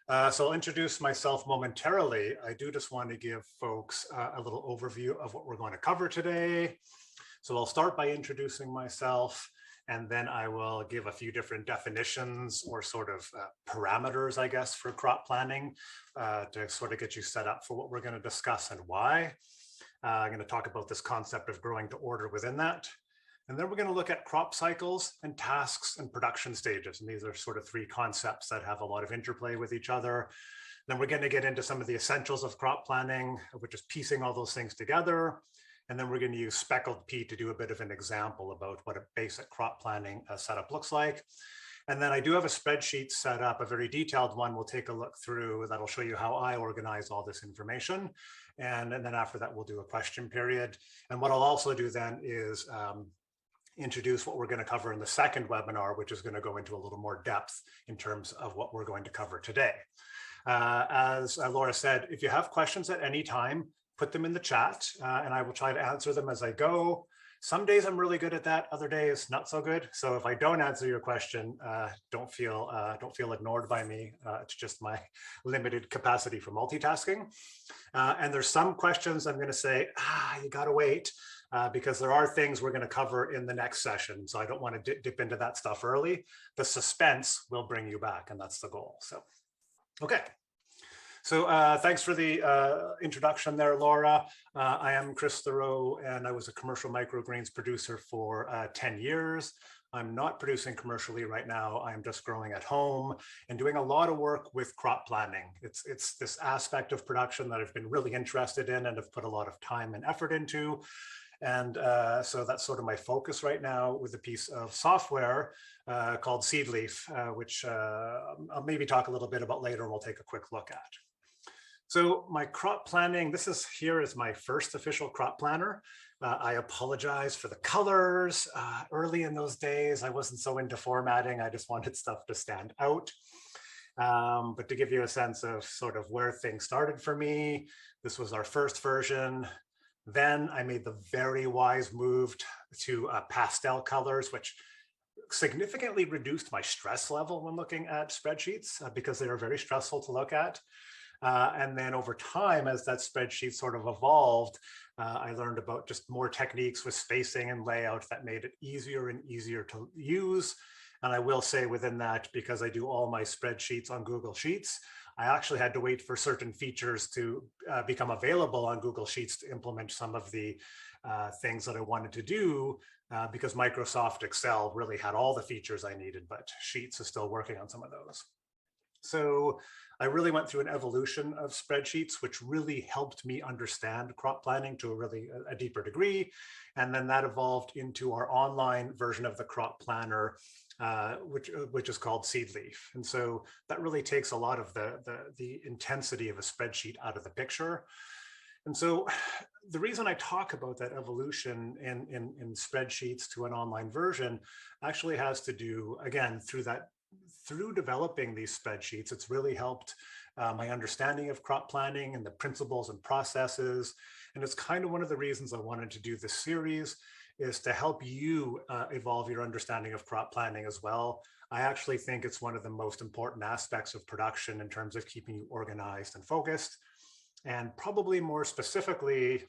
So I'll introduce myself momentarily. I do just want to give folks a little overview of what we're going to cover today. So I'll start by introducing myself, and then I will give a few different definitions or sort of parameters, I guess, for crop planning to sort of get you set up for what we're going to discuss and why. I'm going to talk about this concept of growing to order within that. And then we're going to look at crop cycles and tasks and production stages. And these are sort of three concepts that have a lot of interplay with each other. Then we're going to get into some of the essentials of crop planning, which is piecing all those things together. And then we're going to use speckled pea to do a bit of an example about what a basic crop planning setup looks like. And then I do have a spreadsheet set up, a very detailed one we'll take a look through that'll show you how I organize all this information. And then after that, we'll do a question period. And what I'll also do then is introduce what we're going to cover in the second webinar, which is going to go into a little more depth in terms of what we're going to cover today. As Laura said, if you have questions at any time, put them in the chat and I will try to answer them as I go. Some days I'm really good at that, other days not so good. So if I don't answer your question, don't feel ignored by me. It's just my limited capacity for multitasking. And there's some questions I'm going to say, you got to wait. Because there are things we're going to cover in the next session. So I don't want to dip into that stuff early. The suspense will bring you back, and that's the goal. So, okay. So thanks for the introduction there, Laura. I am Chris Thoreau, and I was a commercial microgreens producer for 10 years. I'm not producing commercially right now. I'm just growing at home and doing a lot of work with crop planning. It's this aspect of production that I've been really interested in and have put a lot of time and effort into. And so that's sort of my focus right now with a piece of software called Seedleaf, which I'll maybe talk a little bit about later and we'll take a quick look at. So my crop planning, this is here is my first official crop planner. I apologize for the colors. Early in those days, I wasn't so into formatting. I just wanted stuff to stand out. But to give you a sense of sort of where things started for me, this was our first version. Then I made the very wise move to pastel colors, which significantly reduced my stress level when looking at spreadsheets because they are very stressful to look at. And then over time, as that spreadsheet sort of evolved, I learned about just more techniques with spacing and layout that made it easier and easier to use. And I will say within that, because I do all my spreadsheets on Google Sheets, I actually had to wait for certain features to become available on Google Sheets to implement some of the things that I wanted to do because Microsoft Excel really had all the features I needed, but Sheets is still working on some of those. So I really went through an evolution of spreadsheets, which really helped me understand crop planning to a deeper degree. And then that evolved into our online version of the crop planner, which is called Seedleaf. And so that really takes a lot of the intensity of a spreadsheet out of the picture. And so the reason I talk about that evolution in spreadsheets to an online version actually has to do, again, through developing these spreadsheets, it's really helped my understanding of crop planning and the principles and processes. And it's kind of one of the reasons I wanted to do this series is to help you evolve your understanding of crop planning as well. I actually think it's one of the most important aspects of production in terms of keeping you organized and focused. And probably more specifically,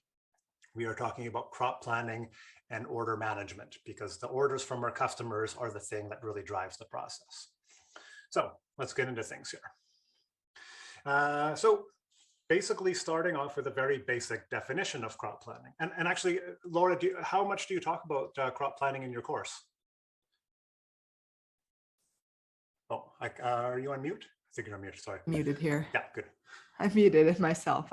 we are talking about crop planning and order management because the orders from our customers are the thing that really drives the process. So let's get into things here. So basically starting off with a very basic definition of crop planning. And actually, Laura, how much do you talk about crop planning in your course? Oh, are you on mute? I think you're on mute, sorry. Muted here. Yeah, good. I muted it myself.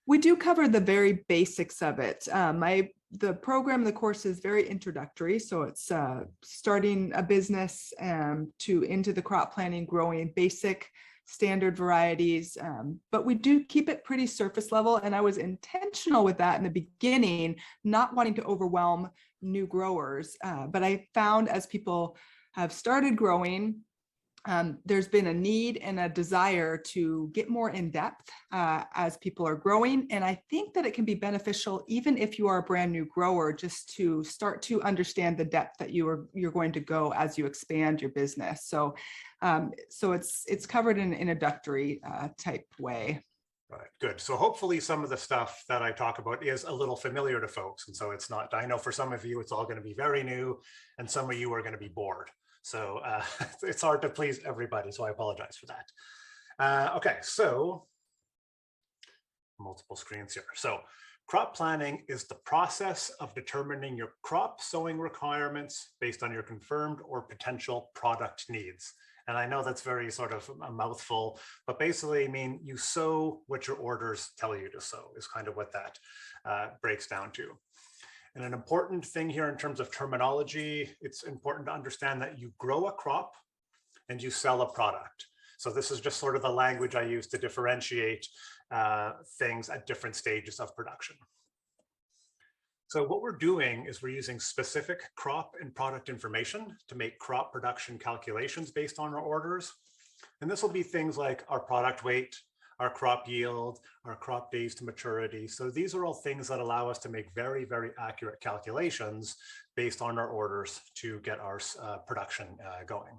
We do cover the very basics of it. The program, the course is very introductory. So it's starting a business into the crop planning, growing basic standard varieties, but we do keep it pretty surface level. And I was intentional with that in the beginning, not wanting to overwhelm new growers. But I found as people have started growing, there's been a need and a desire to get more in depth as people are growing. And I think that it can be beneficial, even if you are a brand new grower, just to start to understand the depth that you're going to go as you expand your business. So it's covered in an introductory type way. Right, good. So hopefully some of the stuff that I talk about is a little familiar to folks. And so it's not, I know for some of you, it's all going to be very new, and some of you are going to be bored. So it's hard to please everybody. So I apologize for that. Okay, so multiple screens here. So crop planning is the process of determining your crop sowing requirements based on your confirmed or potential product needs. And I know that's very sort of a mouthful, but basically, I mean, you sow what your orders tell you to sow is kind of what that breaks down to. And an important thing here in terms of terminology, it's important to understand that you grow a crop and you sell a product. So this is just sort of the language I use to differentiate things at different stages of production. So what we're doing is we're using specific crop and product information to make crop production calculations based on our orders. And this will be things like our product weight, our crop yield, our crop days to maturity. So these are all things that allow us to make very, very accurate calculations based on our orders to get our production going.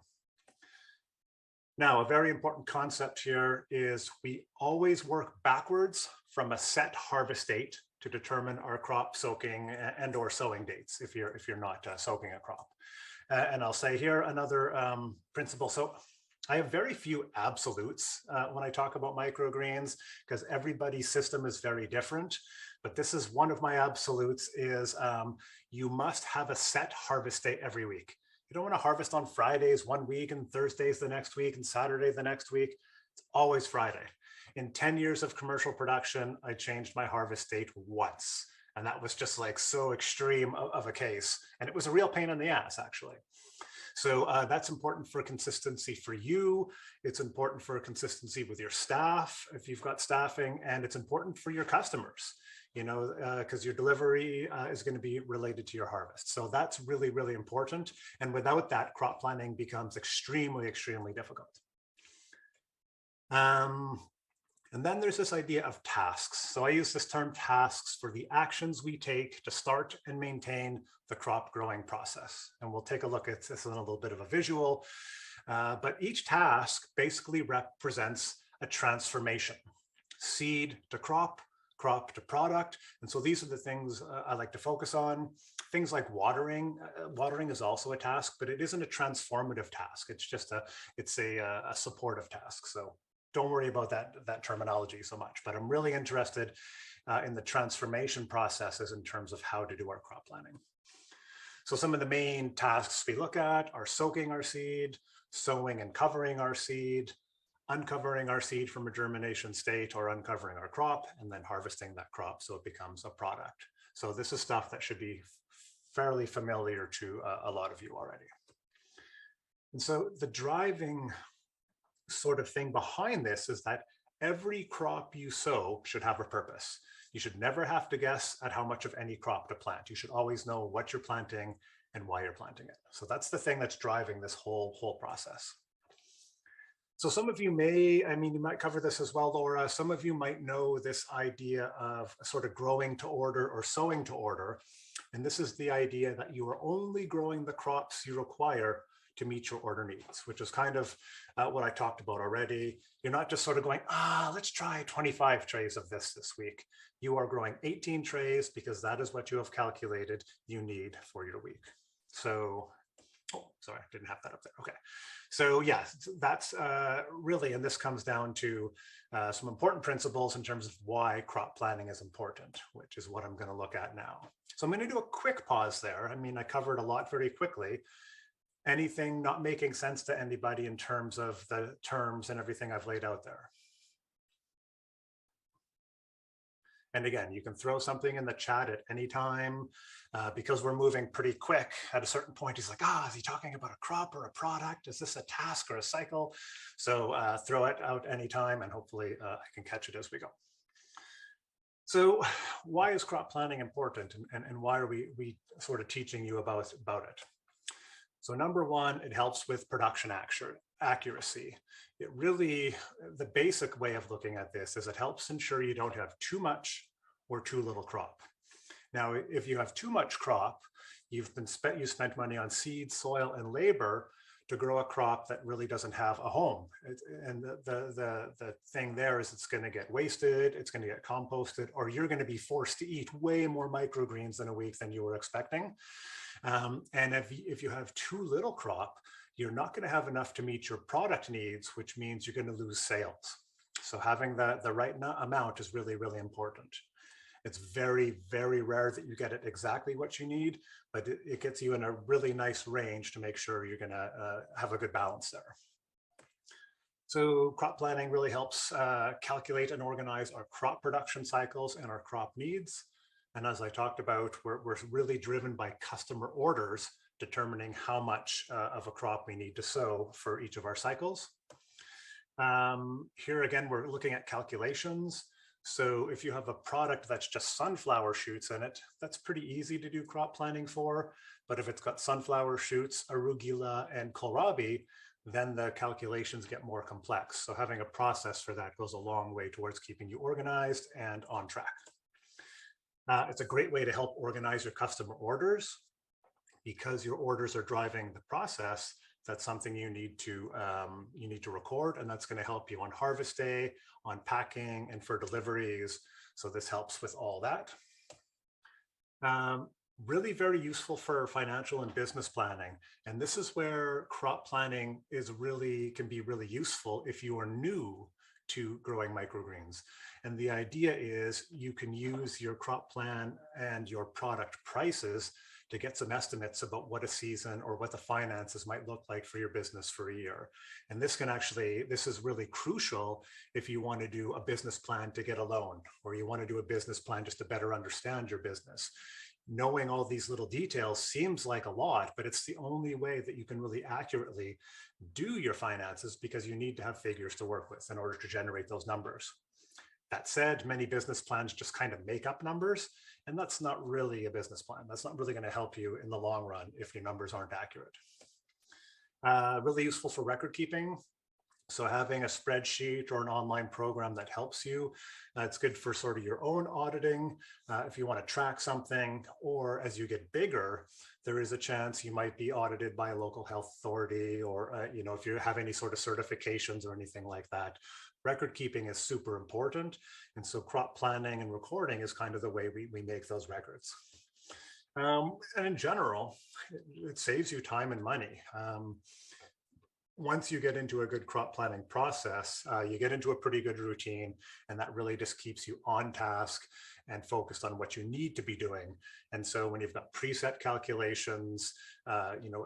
Now, a very important concept here is we always work backwards from a set harvest date to determine our crop soaking and or sowing dates if you're not soaking a crop. And I'll say here another principle. So I have very few absolutes when I talk about microgreens because everybody's system is very different. But this is one of my absolutes is you must have a set harvest date every week. You don't want to harvest on Fridays one week and Thursdays the next week and Saturday the next week. It's always Friday. In 10 years of commercial production, I changed my harvest date once. And that was just like so extreme of a case. And it was a real pain in the ass, actually. So that's important for consistency for you. It's important for consistency with your staff, if you've got staffing, and it's important for your customers, you know, because your delivery is going to be related to your harvest. So that's really, really important. And without that, crop planning becomes extremely, extremely difficult. And then there's this idea of tasks. So I use this term tasks for the actions we take to start and maintain the crop growing process. And we'll take a look at this in a little bit of a visual, but each task basically represents a transformation, seed to crop, crop to product. And so these are the things I like to focus on. Things like watering. Watering is also a task, but it isn't a transformative task. It's just a supportive task. So don't worry about that terminology so much, but I'm really interested in the transformation processes in terms of how to do our crop planning. So some of the main tasks we look at are soaking our seed, sowing and covering our seed, uncovering our seed from a germination state or uncovering our crop, and then harvesting that crop so it becomes a product. So this is stuff that should be fairly familiar to a lot of you already. And so the driving sort of thing behind this is that every crop you sow should have a purpose. You should never have to guess at how much of any crop to plant. You should always know what you're planting and why you're planting it. So that's the thing that's driving this whole process. So some of you may, I mean, you might cover this as well, Laura. Some of you might know this idea of sort of growing to order or sowing to order. And this is the idea that you are only growing the crops you require to meet your order needs, which is kind of what I talked about already. You're not just sort of going, let's try 25 trays of this week. You are growing 18 trays because that is what you have calculated you need for your week. So, oh, sorry, I didn't have that up there. Okay. So yeah, that's really, and this comes down to some important principles in terms of why crop planning is important, which is what I'm going to look at now. So I'm going to do a quick pause there. I mean, I covered a lot very quickly. Anything not making sense to anybody in terms of the terms and everything I've laid out there? And again, you can throw something in the chat at any time because we're moving pretty quick. At a certain point, he's like, is he talking about a crop or a product? Is this a task or a cycle? So throw it out anytime and hopefully I can catch it as we go. So why is crop planning important and why are we sort of teaching you about it? So number one, it helps with production accuracy. It really, the basic way of looking at this is it helps ensure you don't have too much or too little crop. Now, if you have too much crop, you spent money on seed, soil, and labor to grow a crop that really doesn't have a home. And the thing there is it's going to get wasted, it's going to get composted, or you're going to be forced to eat way more microgreens in a week than you were expecting. And if you have too little crop, you're not going to have enough to meet your product needs, which means you're going to lose sales. So having the right amount is really, really important. It's very, very rare that you get it exactly what you need, but it gets you in a really nice range to make sure you're going to have a good balance there. So crop planning really helps calculate and organize our crop production cycles and our crop needs. And as I talked about, we're really driven by customer orders, determining how much of a crop we need to sow for each of our cycles. Here again, we're looking at calculations. So if you have a product that's just sunflower shoots in it, that's pretty easy to do crop planning for. But if it's got sunflower shoots, arugula, and kohlrabi, then the calculations get more complex. So having a process for that goes a long way towards keeping you organized and on track. It's a great way to help organize your customer orders. Because your orders are driving the process, that's something you need to record, and that's going to help you on harvest day, on packing, and for deliveries. So this helps with all that. Really very useful for financial and business planning. And this is where crop planning can be really useful if you are new to growing microgreens. And the idea is you can use your crop plan and your product prices to get some estimates about what a season or what the finances might look like for your business for a year. And this is really crucial if you want to do a business plan to get a loan, or you want to do a business plan just to better understand your business. Knowing all these little details seems like a lot, but it's the only way that you can really accurately do your finances, because you need to have figures to work with in order to generate those numbers. That said, many business plans just kind of make up numbers, and that's not really a business plan. That's not really going to help you in the long run if your numbers aren't accurate. Really useful for record keeping. So having a spreadsheet or an online program that helps you, it's good for sort of your own auditing. If you want to track something, or as you get bigger, there is a chance you might be audited by a local health authority, or if you have any sort of certifications or anything like that. Record keeping is super important. And so crop planning and recording is kind of the way we make those records. And in general, it saves you time and money. Once you get into a good crop planning process, you get into a pretty good routine, and that really just keeps you on task and focused on what you need to be doing. And so when you've got preset calculations,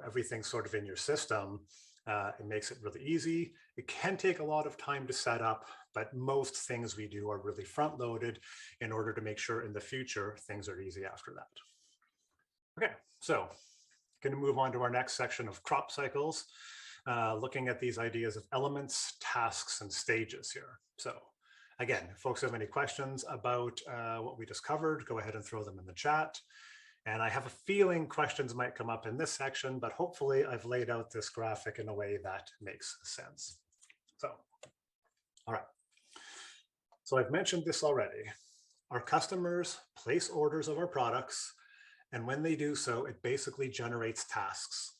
everything's sort of in your system, it makes it really easy. It can take a lot of time to set up, but most things we do are really front loaded in order to make sure in the future things are easy after that. Okay, so going to move on to our next section of crop cycles, looking at these ideas of elements, tasks, and stages here. So again, if folks have any questions about what we just covered, go ahead and throw them in the chat. And I have a feeling questions might come up in this section, but hopefully I've laid out this graphic in a way that makes sense. So, all right. So I've mentioned this already. Our customers place orders of our products, and when they do so, it basically generates tasks.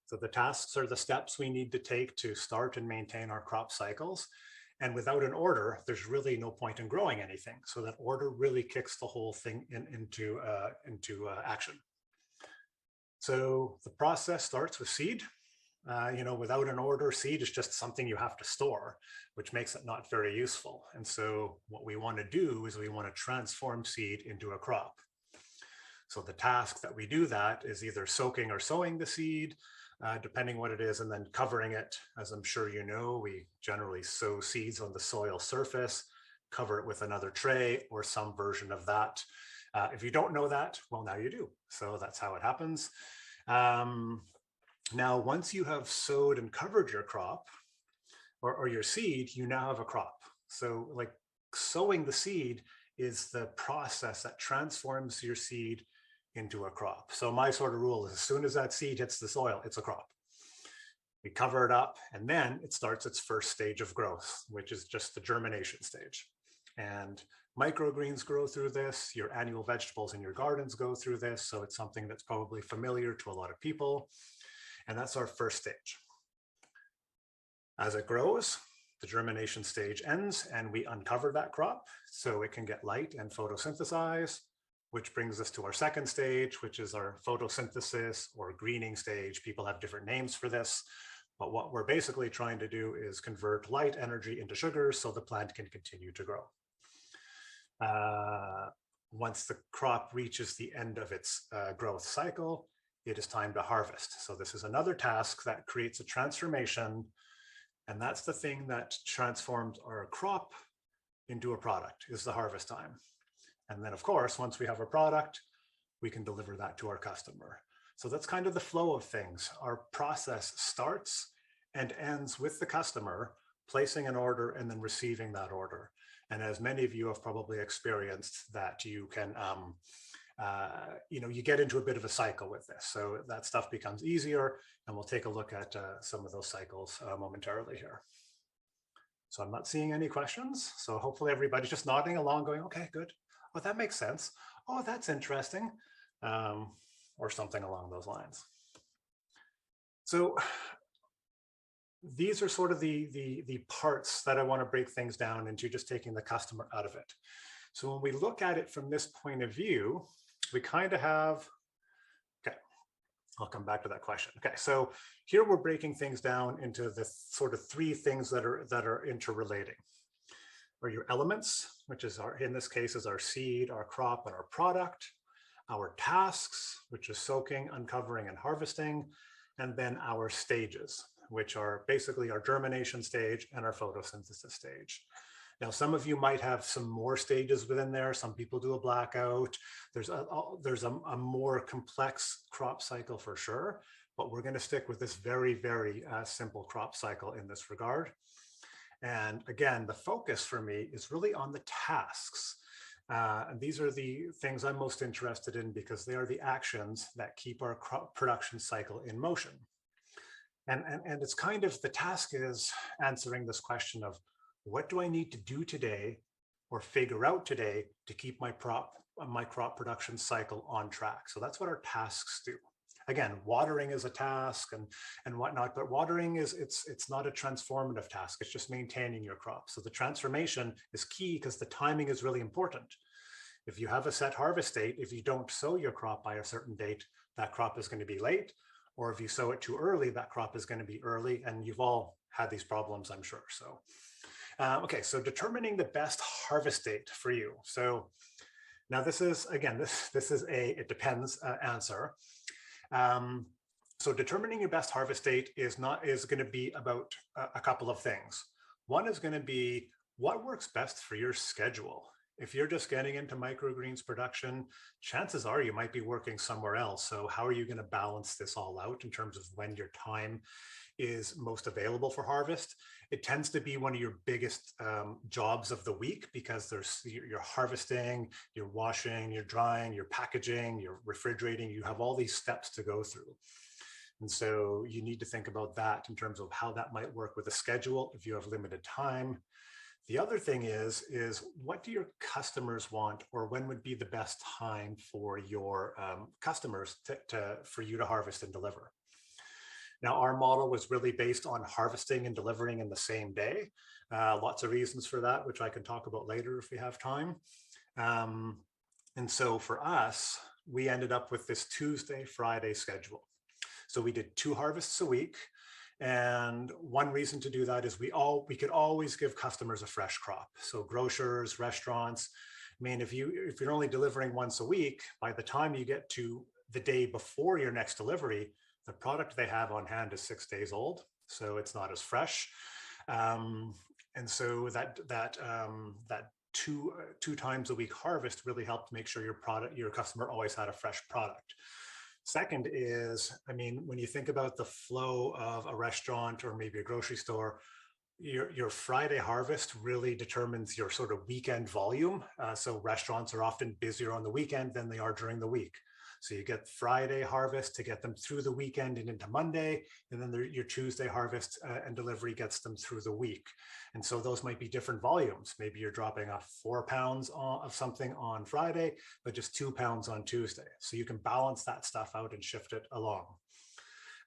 So the tasks are the steps we need to take to start and maintain our crop cycles. And without an order, there's really no point in growing anything. So that order really kicks the whole thing into action. So the process starts with seed. Without an order, seed is just something you have to store, which makes it not very useful. And so what we want to do is we want to transform seed into a crop. So the task that we do that is either soaking or sowing the seed, depending what it is, and then covering it. As I'm sure you know, we generally sow seeds on the soil surface, cover it with another tray or some version of that. If you don't know that, well, now you do. So that's how it happens. Now, once you have sowed and covered your crop or your seed, you now have a crop. So like sowing the seed is the process that transforms your seed into a crop. So my sort of rule is as soon as that seed hits the soil, it's a crop. We cover it up, and then it starts its first stage of growth, which is just the germination stage. And microgreens grow through this. Your annual vegetables in your gardens go through this. So it's something that's probably familiar to a lot of people. And that's our first stage. As it grows, the germination stage ends and we uncover that crop so it can get light and photosynthesize, which brings us to our second stage, which is our photosynthesis or greening stage. People have different names for this, but what we're basically trying to do is convert light energy into sugars so the plant can continue to grow. Once the crop reaches the end of its growth cycle, it is time to harvest. So this is another task that creates a transformation, and that's the thing that transforms our crop into a product, is the harvest time. And then of course, once we have a product, we can deliver that to our customer. So that's kind of the flow of things. Our process starts and ends with the customer placing an order and then receiving that order. And as many of you have probably experienced, that you can, you get into a bit of a cycle with this. So that stuff becomes easier, and we'll take a look at some of those cycles momentarily here. So I'm not seeing any questions. So hopefully everybody's just nodding along going, okay, good. Oh, that makes sense. Oh, that's interesting. Or something along those lines. So these are sort of the parts that I want to break things down into, just taking the customer out of it. So when we look at it from this point of view, we kind of have, okay, I'll come back to that question. Okay, so here we're breaking things down into the sort of three things that are interrelating. Or your elements, which is in this case is our seed, our crop, and our product. Our tasks, which is soaking, uncovering, and harvesting, and then our stages, which are basically our germination stage and our photosynthesis stage. Now, some of you might have some more stages within there. Some people do a blackout. There's a more complex crop cycle for sure, but we're going to stick with this very, very simple crop cycle in this regard. And again, the focus for me is really on the tasks. And these are the things I'm most interested in because they are the actions that keep our crop production cycle in motion. And it's kind of, the task is answering this question of, what do I need to do today or figure out today to keep my crop production cycle on track? So that's what our tasks do. Again, watering is a task and whatnot, but watering it's not a transformative task. It's just maintaining your crop. So the transformation is key because the timing is really important. If you have a set harvest date, if you don't sow your crop by a certain date, that crop is going to be late. Or if you sow it too early, that crop is going to be early. And you've all had these problems, I'm sure. So, okay, so determining the best harvest date for you. So now this is, again, this is it depends answer. So determining your best harvest date is going to be about a couple of things. One is going to be what works best for your schedule. If you're just getting into microgreens production, chances are you might be working somewhere else. So how are you going to balance this all out in terms of when your time is most available for harvest? It tends to be one of your biggest jobs of the week because you're harvesting, you're washing, you're drying, you're packaging, you're refrigerating, you have all these steps to go through. And so you need to think about that in terms of how that might work with a schedule if you have limited time. The other thing is what do your customers want, or when would be the best time for your customers for you to harvest and deliver? Now, our model was really based on harvesting and delivering in the same day. Lots of reasons for that, which I can talk about later if we have time. And so for us, we ended up with this Tuesday, Friday schedule. So we did 2 harvests a week. And one reason to do that is we could always give customers a fresh crop. So grocers, restaurants, I mean, if you're only delivering once a week, by the time you get to the day before your next delivery, the product they have on hand is 6 days old. So it's not as fresh. And so that two times a week harvest really helped make sure your customer always had a fresh product. Second is, I mean, when you think about the flow of a restaurant or maybe a grocery store, your Friday harvest really determines your sort of weekend volume. So restaurants are often busier on the weekend than they are during the week. So you get Friday harvest to get them through the weekend and into Monday, and then your Tuesday harvest and delivery gets them through the week. And so those might be different volumes. Maybe you're dropping off 4 pounds of something on Friday, but just 2 pounds on Tuesday. So you can balance that stuff out and shift it along.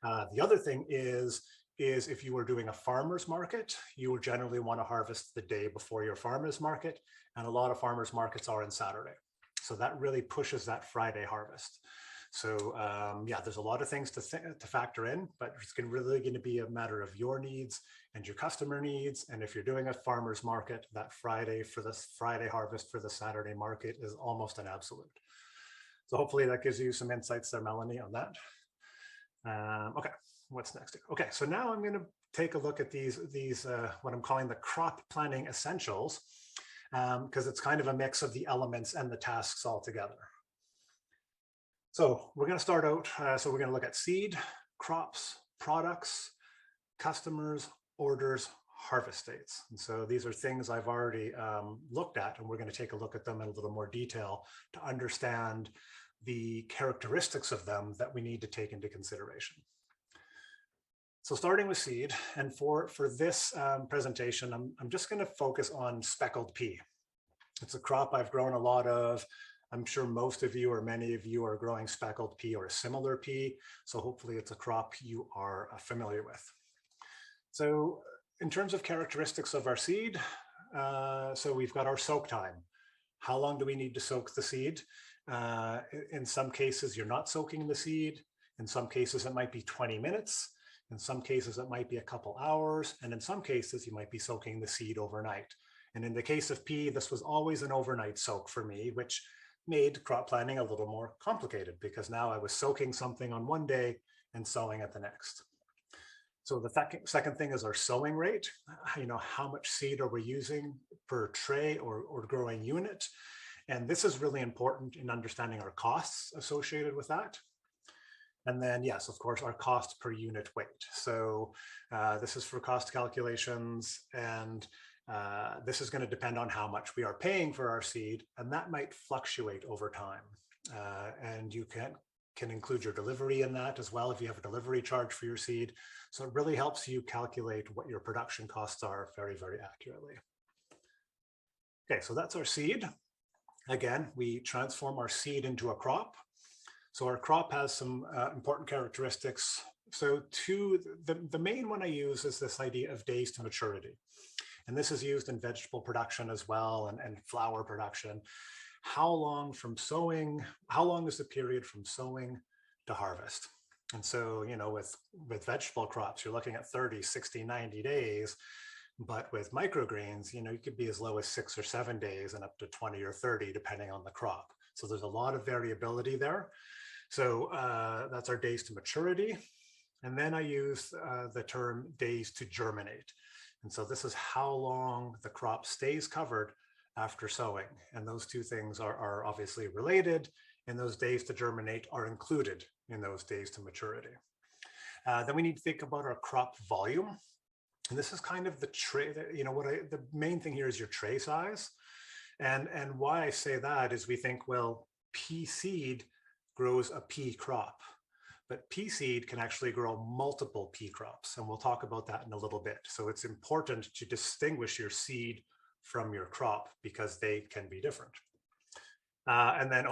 The other thing is if you were doing a farmer's market, you would generally want to harvest the day before your farmer's market. And a lot of farmers markets are on Saturday. So that really pushes that Friday harvest. So yeah, there's a lot of things to factor in, but it's really going to be a matter of your needs and your customer needs. And if you're doing a farmer's market, that Friday for the Friday harvest for the Saturday market is almost an absolute. So hopefully that gives you some insights there, Melanie, on that. Okay, what's next? Okay, so now I'm going to take a look at these what I'm calling the crop planning essentials, because it's kind of a mix of the elements and the tasks all together. So we're going to start out, so we're going to look at seed, crops, products, customers, orders, harvest dates. And so these are things I've already looked at, and we're going to take a look at them in a little more detail to understand the characteristics of them that we need to take into consideration. So starting with seed, and for this presentation, I'm just going to focus on speckled pea. It's a crop I've grown a lot of. I'm sure most of you or many of you are growing speckled pea or a similar pea. So hopefully it's a crop you are familiar with. So in terms of characteristics of our seed, so we've got our soak time. How long do we need to soak the seed? In some cases, you're not soaking the seed. In some cases, it might be 20 minutes. In some cases, it might be a couple hours. And in some cases, you might be soaking the seed overnight. And in the case of pea, this was always an overnight soak for me, which made crop planning a little more complicated because now I was soaking something on one day and sowing it the next. So the second thing is our sowing rate. How much seed are we using per tray or growing unit? And this is really important in understanding our costs associated with that. And then, yes, of course, our cost per unit weight. So this is for cost calculations, and this is going to depend on how much we are paying for our seed, and that might fluctuate over time. And you can include your delivery in that as well if you have a delivery charge for your seed. So it really helps you calculate what your production costs are very, very accurately. Okay, so that's our seed. Again, we transform our seed into a crop. So our crop has some important characteristics. So the main one I use is this idea of days to maturity. And this is used in vegetable production as well and flour production. How long is the period from sowing to harvest? And so, with vegetable crops, you're looking at 30, 60, 90 days. But with microgreens, you could be as low as 6 or 7 days and up to 20 or 30, depending on the crop. So there's a lot of variability there. So that's our days to maturity. And then I use the term days to germinate. And so this is how long the crop stays covered after sowing. And those two things are obviously related, and those days to germinate are included in those days to maturity. Then we need to think about our crop volume. And this is kind of the tray, the main thing here is your tray size. And why I say that is we think, well, pea seed grows a pea crop, but pea seed can actually grow multiple pea crops. And we'll talk about that in a little bit. So it's important to distinguish your seed from your crop because they can be different. And then,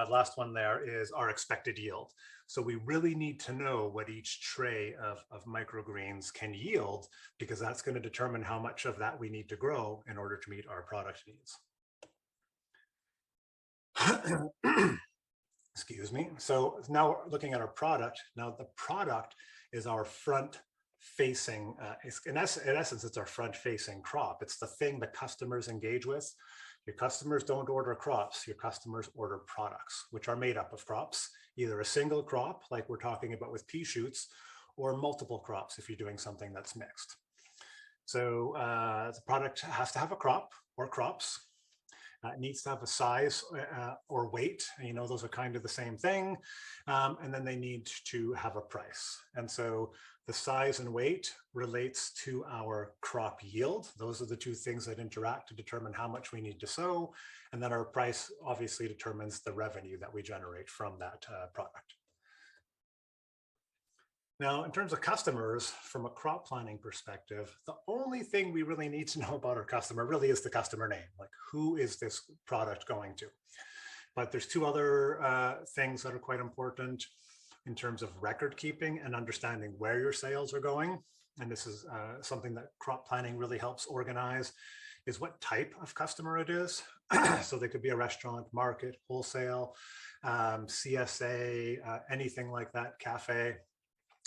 last one there is our expected yield. So we really need to know what each tray of microgreens can yield, because that's going to determine how much of that we need to grow in order to meet our product needs. Excuse me. So now looking at our product, now the product is our front facing, in essence, it's our front facing crop. It's the thing that customers engage with. Your customers don't order crops, your customers order products, which are made up of crops, either a single crop, like we're talking about with pea shoots, or multiple crops if you're doing something that's mixed. So the product has to have a crop or crops. It needs to have a size or weight. You know, those are kind of the same thing. And then they need to have a price. And so the size and weight relates to our crop yield. Those are the two things that interact to determine how much we need to sow. And then our price obviously determines the revenue that we generate from that product. Now, in terms of customers, from a crop planning perspective, the only thing we really need to know about our customer really is the customer name, like who is this product going to? But there's two other things that are quite important in terms of record keeping and understanding where your sales are going. And this is something that crop planning really helps organize, is what type of customer it is. So they could be a restaurant, market, wholesale, CSA, anything like that, cafe.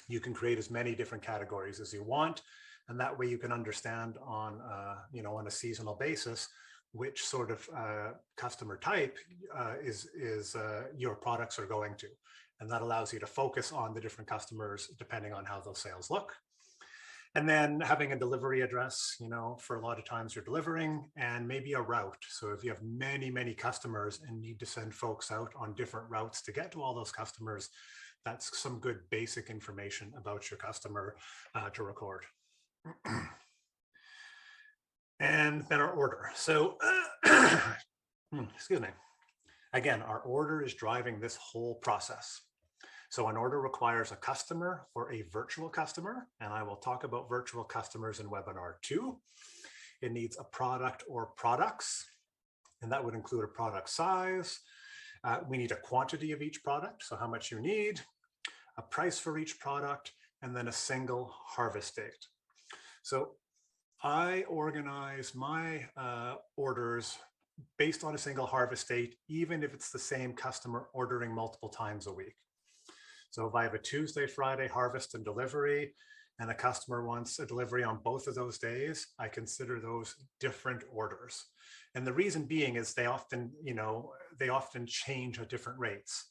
You can create as many different categories as you want. And that way you can understand on, on a seasonal basis, which sort of customer type is your products are going to. And that allows you to focus on the different customers depending on how those sales look. And then having a delivery address, for a lot of times you're delivering, and maybe a route. So if you have many, many customers and need to send folks out on different routes to get to all those customers, that's some good basic information about your customer to record. And then our order. So, excuse me. Again, our order is driving this whole process. So an order requires a customer or a virtual customer, and I will talk about virtual customers in webinar 2. It needs a product or products, and that would include a product size. We need a quantity of each product, so how much you need, a price for each product, and then a single harvest date. So I organize my orders based on a single harvest date, even if it's the same customer ordering multiple times a week. So if I have a Tuesday, Friday harvest and delivery, and a customer wants a delivery on both of those days, I consider those different orders. And the reason being is they often change at different rates.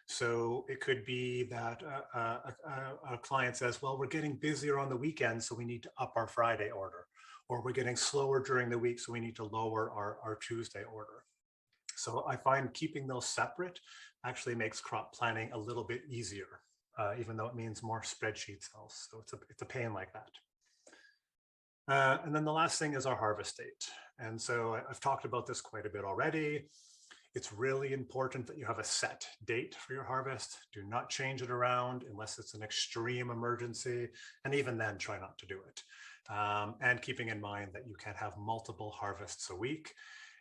So it could be that a client says, well, we're getting busier on the weekend, so we need to up our Friday order, or we're getting slower during the week, so we need to lower our Tuesday order. So I find keeping those separate actually makes crop planning a little bit easier, even though it means more spreadsheet cells. So it's a pain like that. And then the last thing is our harvest date. And so I've talked about this quite a bit already. It's really important that you have a set date for your harvest. Do not change it around unless it's an extreme emergency. And even then, try not to do it. And keeping in mind that you can have multiple harvests a week.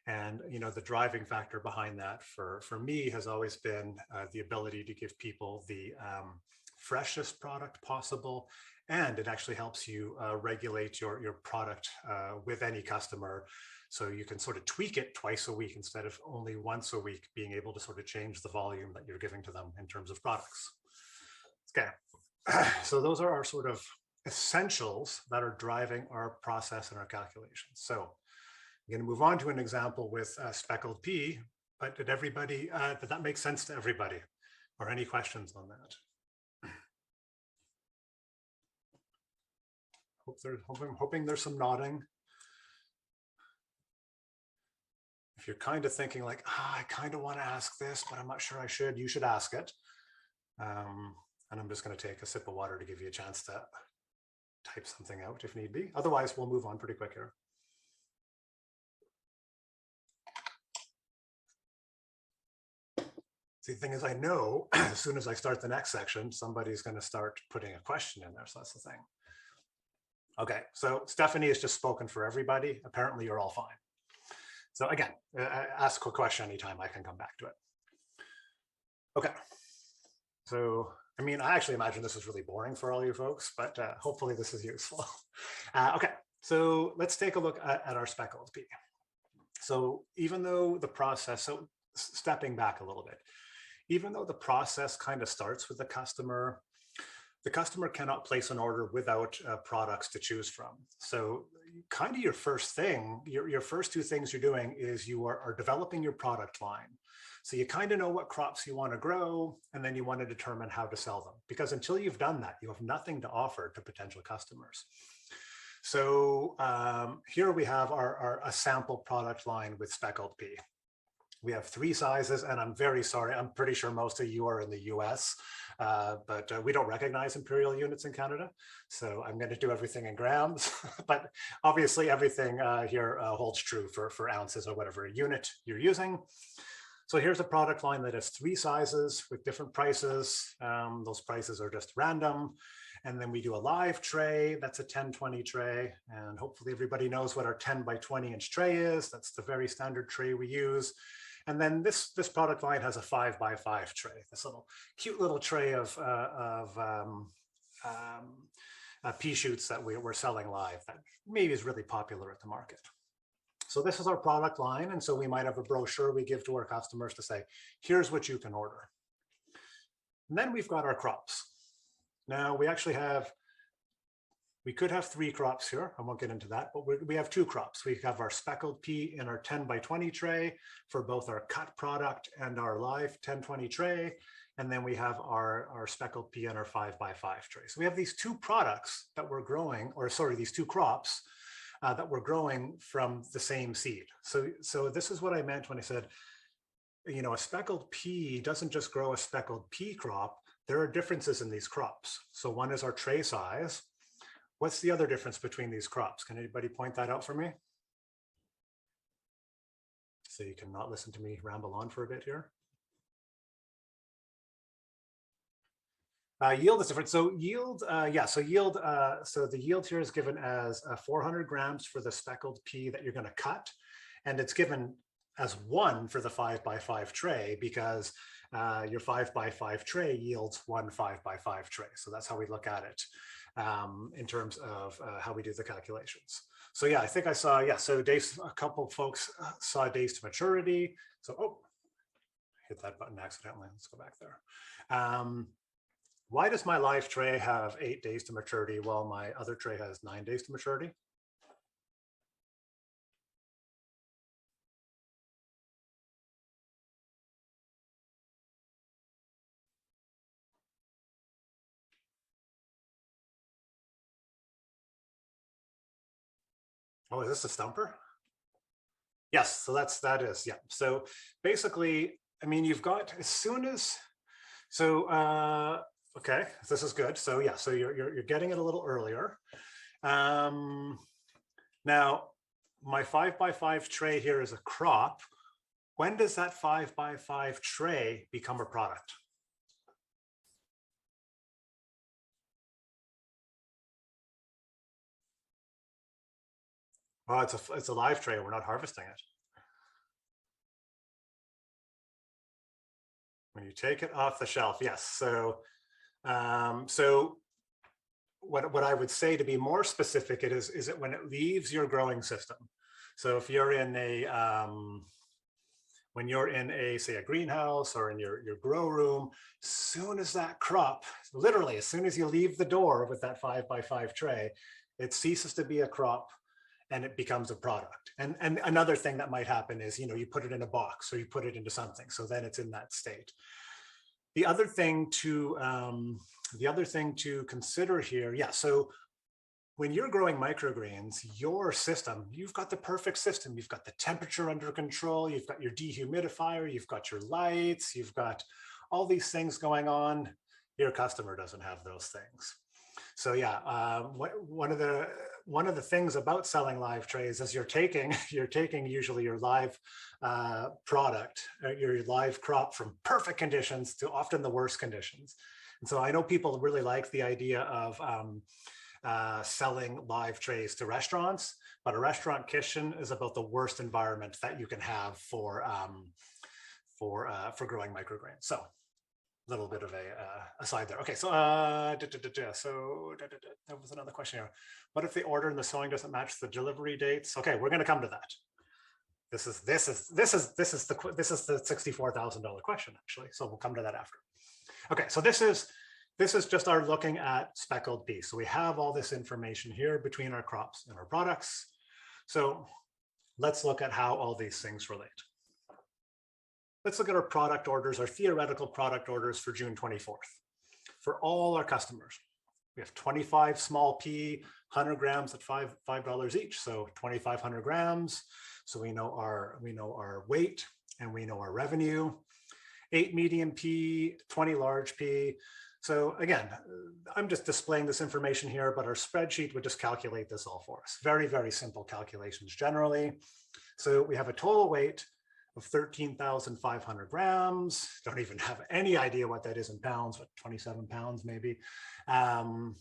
And the driving factor behind that for me has always been the ability to give people the freshest product possible. And it actually helps you regulate your product with any customer. So you can sort of tweak it twice a week instead of only once a week, being able to sort of change the volume that you're giving to them in terms of products. Okay, so those are our sort of essentials that are driving our process and our calculations. So I'm going to move on to an example with speckled pea, but did that make sense to everybody? Or any questions on that? Hoping there's some nodding. If you're kind of thinking like, I kind of want to ask this, but I'm not sure I should, you should ask it. And I'm just going to take a sip of water to give you a chance to type something out if need be. Otherwise, we'll move on pretty quick here. See, the thing is, I know as soon as I start the next section, somebody's going to start putting a question in there. So that's the thing. Okay, so Stephanie has just spoken for everybody. Apparently, you're all fine. So again, ask a question anytime. I can come back to it. Okay. So, I mean, I actually imagine this is really boring for all you folks, but hopefully this is useful. Okay, so let's take a look at our speckled pea. So even though the process, so stepping back a little bit, even though the process kind of starts with the customer cannot place an order without products to choose from. So kind of your first thing, your first two things you're doing is you are developing your product line. So you kind of know what crops you want to grow, and then you want to determine how to sell them. Because until you've done that, you have nothing to offer to potential customers. So here we have a sample product line with speckled pea. We have 3 sizes, and I'm very sorry. I'm pretty sure most of you are in the US, but we don't recognize imperial units in Canada. So I'm going to do everything in grams, but obviously everything here holds true for ounces or whatever unit you're using. So here's a product line that has 3 sizes with different prices. Those prices are just random. And then we do a live tray. That's a 10-20 tray. And hopefully everybody knows what our 10 by 20 inch tray is. That's the very standard tray we use. And then this product line has a 5 by 5 tray, this little cute little tray of pea shoots that we're selling live that maybe is really popular at the market. So this is our product line. And so we might have a brochure we give to our customers to say, here's what you can order. And then we've got our crops. Now we actually we could have 3 crops here. I won't get into that, but we have 2 crops. We have our speckled pea in our 10 by 20 tray for both our cut product and our live 10-20 tray. And then we have our speckled pea in our 5 by 5 tray. So we have these 2 products that we're growing, or sorry, these 2 crops that we're growing from the same seed. So this is what I meant when I said, you know, a speckled pea doesn't just grow a speckled pea crop. There are differences in these crops. So one is our tray size. What's the other difference between these crops? Can anybody point that out for me? So you can not listen to me ramble on for a bit here. Yield is different. So yield, so the yield here is given as 400 grams for the speckled pea that you're going to cut. And it's given as 1 for the 5 by 5 tray because your 5 by 5 tray yields 1 5 by 5 tray. So that's how we look at it in terms of how we do the calculations. So yeah, I think I saw, so days, a couple of folks saw days to maturity. So, oh, hit that button accidentally. Let's go back there. Why does my live tray have 8 days to maturity while my other tray has 9 days to maturity? Oh, is this a stumper? Yes, so that is, yeah. So basically, I mean, you've got as soon as, so, okay, this is good. So yeah, so you're getting it a little earlier. Now, my 5 by 5 tray here is a crop. When does that 5 by 5 tray become a product? Oh, it's a live tray. We're not harvesting it. When you take it off the shelf, yes. So, so what I would say to be more specific, is it when it leaves your growing system. So if you're in when you're in say a greenhouse or in your grow room, soon as that crop, literally as soon as you leave the door with that 5 by 5 tray, it ceases to be a crop and it becomes a product. And another thing that might happen is, you know, you put it in a box or you put it into something. So then it's in that state. The other thing to consider here, so when you're growing microgreens, your system, you've got the perfect system. You've got the temperature under control. You've got your dehumidifier. You've got your lights. You've got all these things going on. Your customer doesn't have those things. So yeah, one of the things about selling live trays is you're taking usually your live product, your live crop from perfect conditions to often the worst conditions. And so I know people really like the idea of selling live trays to restaurants, but a restaurant kitchen is about the worst environment that you can have for growing microgreens. So a little bit of a aside there. Okay, so there was another question here. What if the order and the sowing doesn't match the delivery dates? Okay, we're going to come to that. This is the $64,000 question actually. So we'll come to that after. Okay, so this is just our looking at speckled pea. So we have all this information here between our crops and our products. So let's look at how all these things relate. Let's look at our product orders, our theoretical product orders for June 24th for all our customers. We have 25 small P, 100 grams at $5 each. So 2,500 grams. So we know our weight and we know our revenue. 8 medium P, 20 large P. So again, I'm just displaying this information here, but our spreadsheet would just calculate this all for us. Very, very simple calculations generally. So we have a total weight of 13,500 grams. Don't even have any idea what that is in pounds, but 27 pounds maybe. And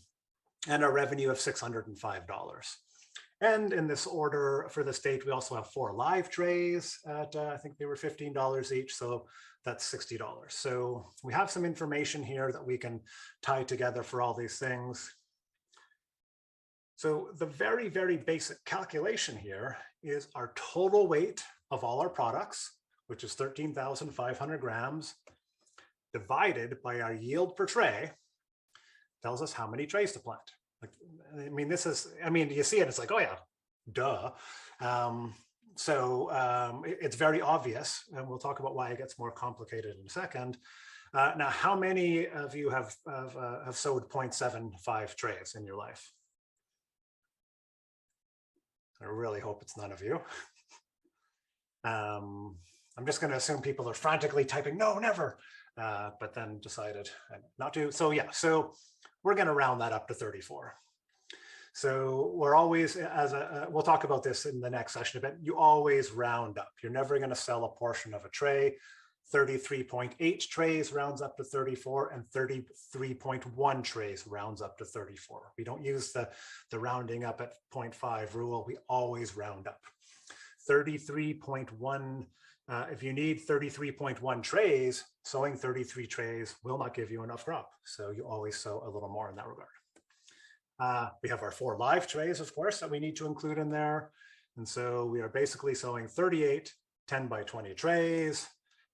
our revenue of $605. And in this order for the state, we also have 4 live trays at, I think they were $15 each. So that's $60. So we have some information here that we can tie together for all these things. So the very, very basic calculation here is our total weight of all our products, which is 13,500 grams, divided by our yield per tray, tells us how many trays to plant. Like, I mean, you see it, it's like, oh yeah, duh. It's very obvious, and we'll talk about why it gets more complicated in a second. Now, how many of you have sewed 0.75 trays in your life? I really hope it's none of you. I'm just going to assume people are frantically typing, no, never, but then decided not to. So yeah, so we're going to round that up to 34. So we're always, we'll talk about this in the next session a bit, you always round up. You're never going to sell a portion of a tray. 33.8 trays rounds up to 34, and 33.1 trays rounds up to 34. We don't use the rounding up at 0.5 rule. We always round up. 33.1, if you need 33.1 trays, sewing 33 trays will not give you enough crop. So you always sew a little more in that regard. We have our 4 live trays, of course, that we need to include in there. And so we are basically sewing 38 10 by 20 trays,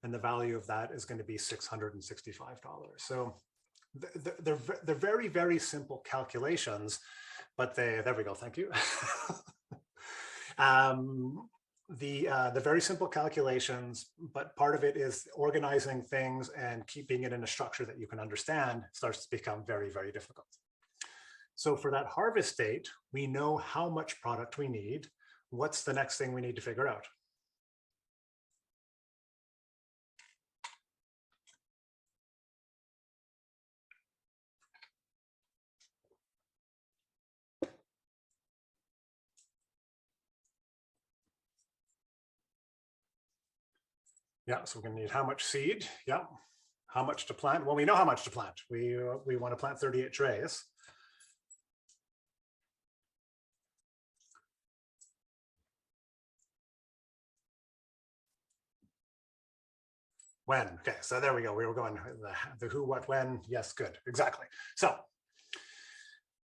and the value of that is going to be $665. So they're very, very simple calculations, but there we go, thank you. The very simple calculations, but part of it is organizing things and keeping it in a structure that you can understand starts to become very, very difficult. So for that harvest date, we know how much product we need. What's the next thing we need to figure out? Yeah, so we're going to need how much seed. Yeah, how much to plant? Well, we know how much to plant. We want to plant 38 trays. When? Okay, so there we go. We were going the who, what, when. Yes, good, exactly. So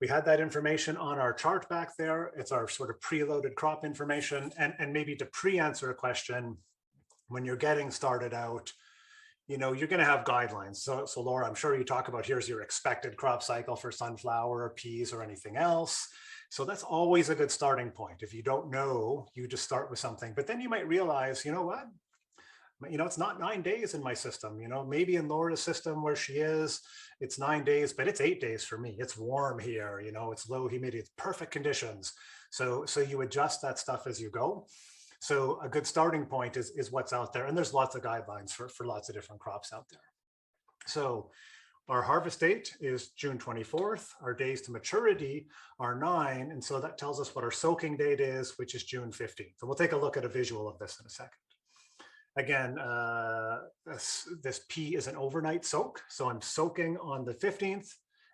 we had that information on our chart back there. It's our sort of preloaded crop information. And maybe to pre-answer a question, when you're getting started out, you're going to have guidelines. So Laura, I'm sure you talk about here's your expected crop cycle for sunflower or peas or anything else. So that's always a good starting point. If you don't know, you just start with something. But then you might realize, you know what? It's not 9 days in my system. Maybe in Laura's system where she is, it's 9 days, but it's 8 days for me. It's warm here, it's low humidity, it's perfect conditions. So you adjust that stuff as you go. So a good starting point is what's out there. And there's lots of guidelines for lots of different crops out there. So our harvest date is June 24th. Our days to maturity are 9. And so that tells us what our soaking date is, which is June 15th. So we'll take a look at a visual of this in a second. Again, this P is an overnight soak. So I'm soaking on the 15th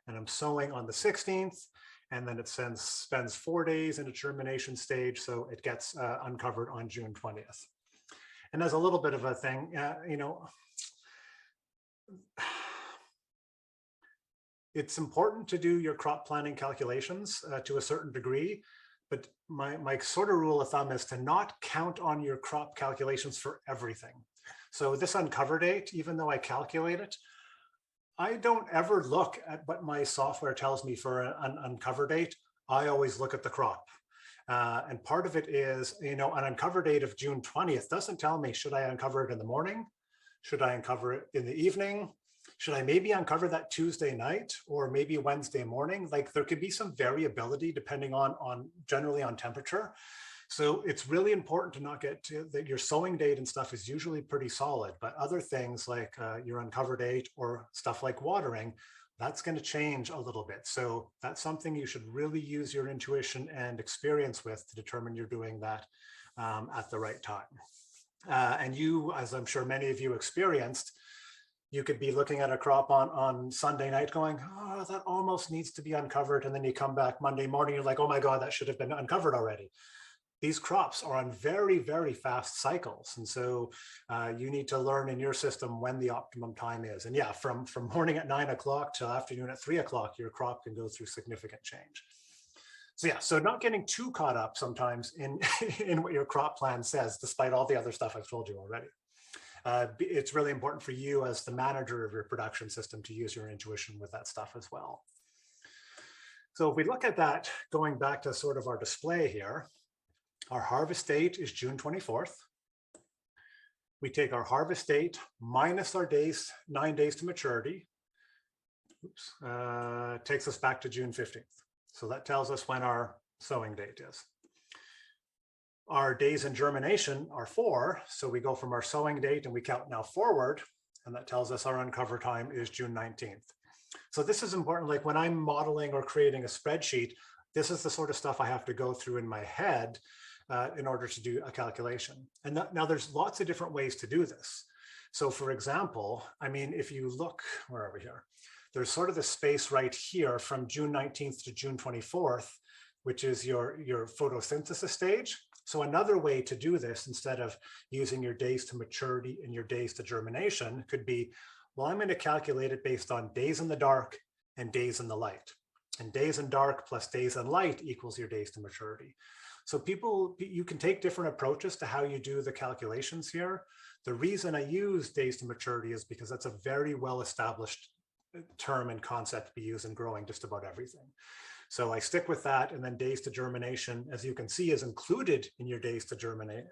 and I'm sowing on the 16th. And then it spends 4 days in a germination stage. So it gets uncovered on June 20th. And as a little bit of a thing, it's important to do your crop planning calculations to a certain degree. But my sort of rule of thumb is to not count on your crop calculations for everything. So this uncover date, even though I calculate it, I don't ever look at what my software tells me for an uncover date. I always look at the crop. And part of it is, an uncover date of June 20th doesn't tell me, should I uncover it in the morning? Should I uncover it in the evening? should I maybe uncover that Tuesday night or maybe Wednesday morning? Like there could be some variability depending on generally on temperature. So it's really important to not get to that. Your sowing date and stuff is usually pretty solid, but other things like your uncover date or stuff like watering, that's going to change a little bit. So that's something you should really use your intuition and experience with to determine you're doing that at the right time. And you, as I'm sure many of you experienced, you could be looking at a crop on Sunday night going, oh, that almost needs to be uncovered. And then you come back Monday morning, you're like, oh my God, that should have been uncovered already. These crops are on very, very fast cycles. And so you need to learn in your system when the optimum time is. And yeah, from morning at 9 o'clock till afternoon at 3 o'clock, your crop can go through significant change. So yeah, so not getting too caught up sometimes in, in what your crop plan says, despite all the other stuff I've told you already. It's really important for you as the manager of your production system to use your intuition with that stuff as well. So if we look at that, going back to sort of our display here, our harvest date is June 24th. We take our harvest date minus our days, 9 days to maturity. Oops, takes us back to June 15th. So that tells us when our sowing date is. Our days in germination are 4. So we go from our sowing date and we count now forward. And that tells us our uncover time is June 19th. So this is important. Like when I'm modeling or creating a spreadsheet, this is the sort of stuff I have to go through in my head in order to do a calculation. And now there's lots of different ways to do this. So for example, I mean, if you look, where are we here? There's sort of the space right here from June 19th to June 24th, which is your photosynthesis stage. So another way to do this, instead of using your days to maturity and your days to germination, could be, well, I'm going to calculate it based on days in the dark and days in the light. And days in dark plus days in light equals your days to maturity. So you can take different approaches to how you do the calculations here. The reason I use days to maturity is because that's a very well-established term and concept we use in growing just about everything. So I stick with that, and then days to germination, as you can see, is included in your days to germinate,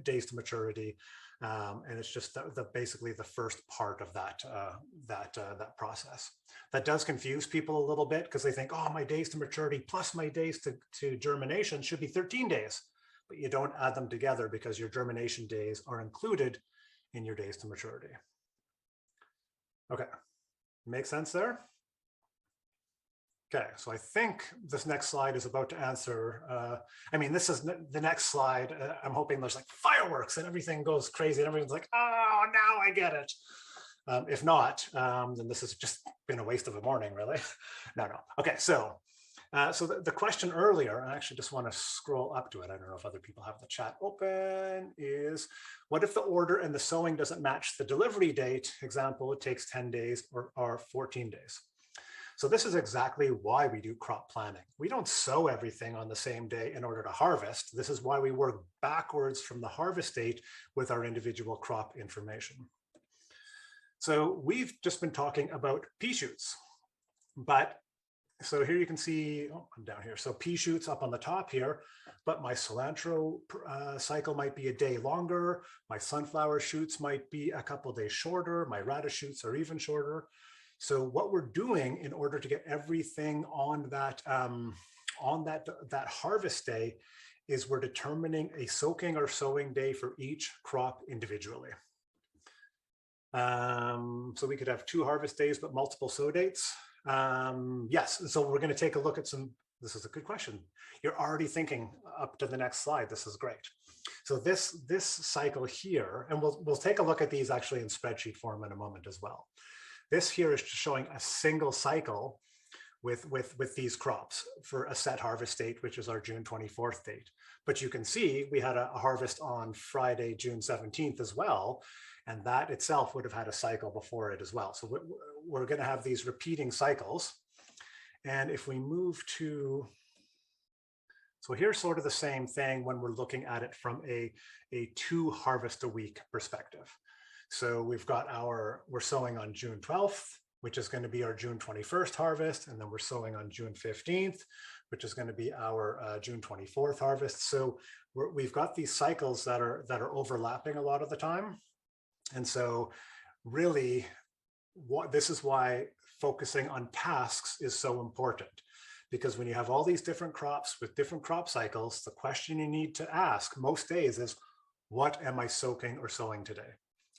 days to maturity, and it's just basically the first part of that process. That does confuse people a little bit because they think, oh, my days to maturity plus my days to germination should be 13 days, but you don't add them together because your germination days are included in your days to maturity. Okay, make sense there? Okay, so I think this next slide is about to answer, I mean, this is the next slide. I'm hoping there's like fireworks and everything goes crazy and everyone's like, oh, now I get it. If not, then this has just been a waste of a morning, really. No. Okay, so the question earlier, I actually just want to scroll up to it. I don't know if other people have the chat open, is what if the order and the sowing doesn't match the delivery date? Example, it takes 10 days or 14 days. So this is exactly why we do crop planning. We don't sow everything on the same day in order to harvest. This is why we work backwards from the harvest date with our individual crop information. So we've just been talking about pea shoots, but so here you can see, oh, I'm down here. So pea shoots up on the top here, but my cilantro cycle might be a day longer. My sunflower shoots might be a couple days shorter. My radish shoots are even shorter. So what we're doing in order to get everything on that harvest day is we're determining a soaking or sowing day for each crop individually. So we could have 2 harvest days, but multiple sow dates. Yes, so we're going to take a look at some, this is a good question. You're already thinking up to the next slide. This is great. So this cycle here, and we'll take a look at these actually in spreadsheet form in a moment as well. This here is just showing a single cycle with these crops for a set harvest date, which is our June 24th date. But you can see we had a harvest on Friday, June 17th as well. And that itself would have had a cycle before it as well. So we're going to have these repeating cycles. And if we move to, so here's sort of the same thing when we're looking at it from a 2 harvest a week perspective. So we've got we're sowing on June 12th, which is going to be our June 21st harvest. And then we're sowing on June 15th, which is going to be our June 24th harvest. So we've got these cycles that are overlapping a lot of the time. And so really this is why focusing on tasks is so important. Because when you have all these different crops with different crop cycles, the question you need to ask most days is, what am I soaking or sowing today?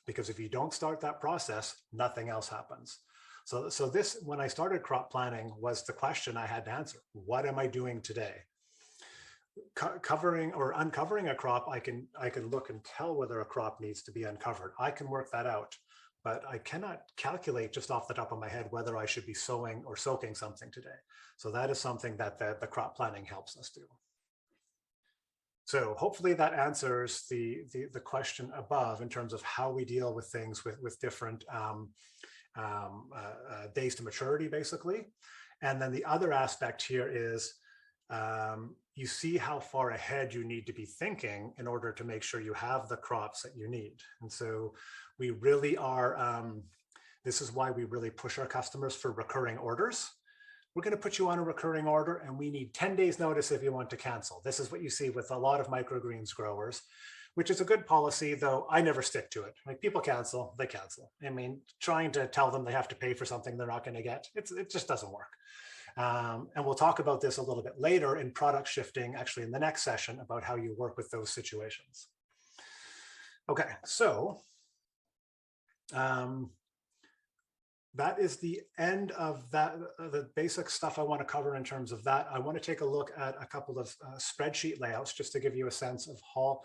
Because if you don't start that process, nothing else happens. So this, when I started crop planning, was the question I had to answer. What am I doing today? Covering or uncovering a crop, I can look and tell whether a crop needs to be uncovered. I can work that out, but I cannot calculate just off the top of my head whether I should be sowing or soaking something today. So that is something that the crop planning helps us do. So hopefully that answers the question above in terms of how we deal with things with different days to maturity, basically. And then the other aspect here is you see how far ahead you need to be thinking in order to make sure you have the crops that you need. And so we really are, this is why we really push our customers for recurring orders. We're going to put you on a recurring order and we need 10 days notice if you want to cancel. This is what you see with a lot of microgreens growers, which is a good policy, though I never stick to it. Like, people cancel, they cancel. I mean, trying to tell them they have to pay for something they're not going to get, it just doesn't work. And we'll talk about this a little bit later in product shifting, actually in the next session, about how you work with those situations. Okay, so that is the end of that, the basic stuff I want to cover in terms of that. I want to take a look at a couple of spreadsheet layouts just to give you a sense of how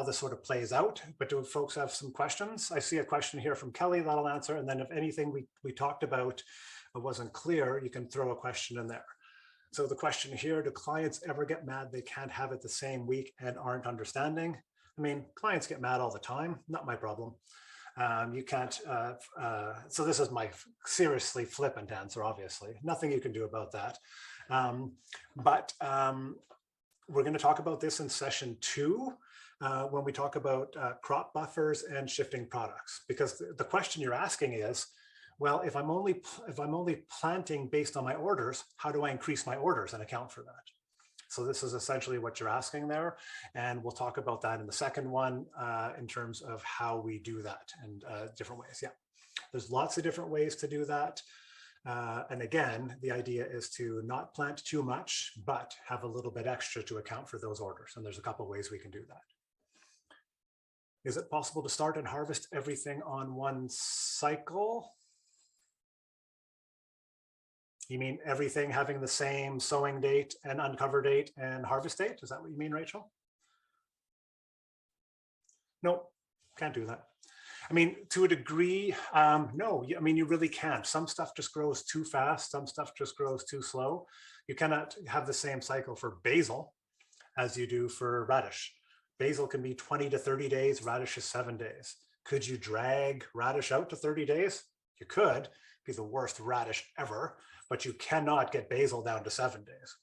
this sort of plays out. But do folks have some questions? I see a question here from Kelly that I'll answer. And then if anything we talked about wasn't clear, you can throw a question in there. So the question here, do clients ever get mad they can't have it the same week and aren't understanding? I mean, clients get mad all the time, not my problem. You can't, so this is my seriously flippant answer, obviously. Nothing you can do about that. But we're going to talk about this in session 2 when we talk about crop buffers and shifting products. Because the question you're asking is, well, if I'm only planting based on my orders, how do I increase my orders and account for that? So this is essentially what you're asking there. And we'll talk about that in the second one in terms of how we do that and different ways. Yeah, there's lots of different ways to do that. And again, the idea is to not plant too much, but have a little bit extra to account for those orders. And there's a couple of ways we can do that. Is it possible to start and harvest everything on one cycle? You mean everything having the same sowing date and uncover date and harvest date? Is that what you mean, Rachel? Nope, can't do that. I mean, to a degree, no, I mean, you really can't. Some stuff just grows too fast. Some stuff just grows too slow. You cannot have the same cycle for basil as you do for radish. Basil can be 20 to 30 days, radish is 7 days. Could you drag radish out to 30 days? You could. It'd be the worst radish ever, but you cannot get basil down to 7 days.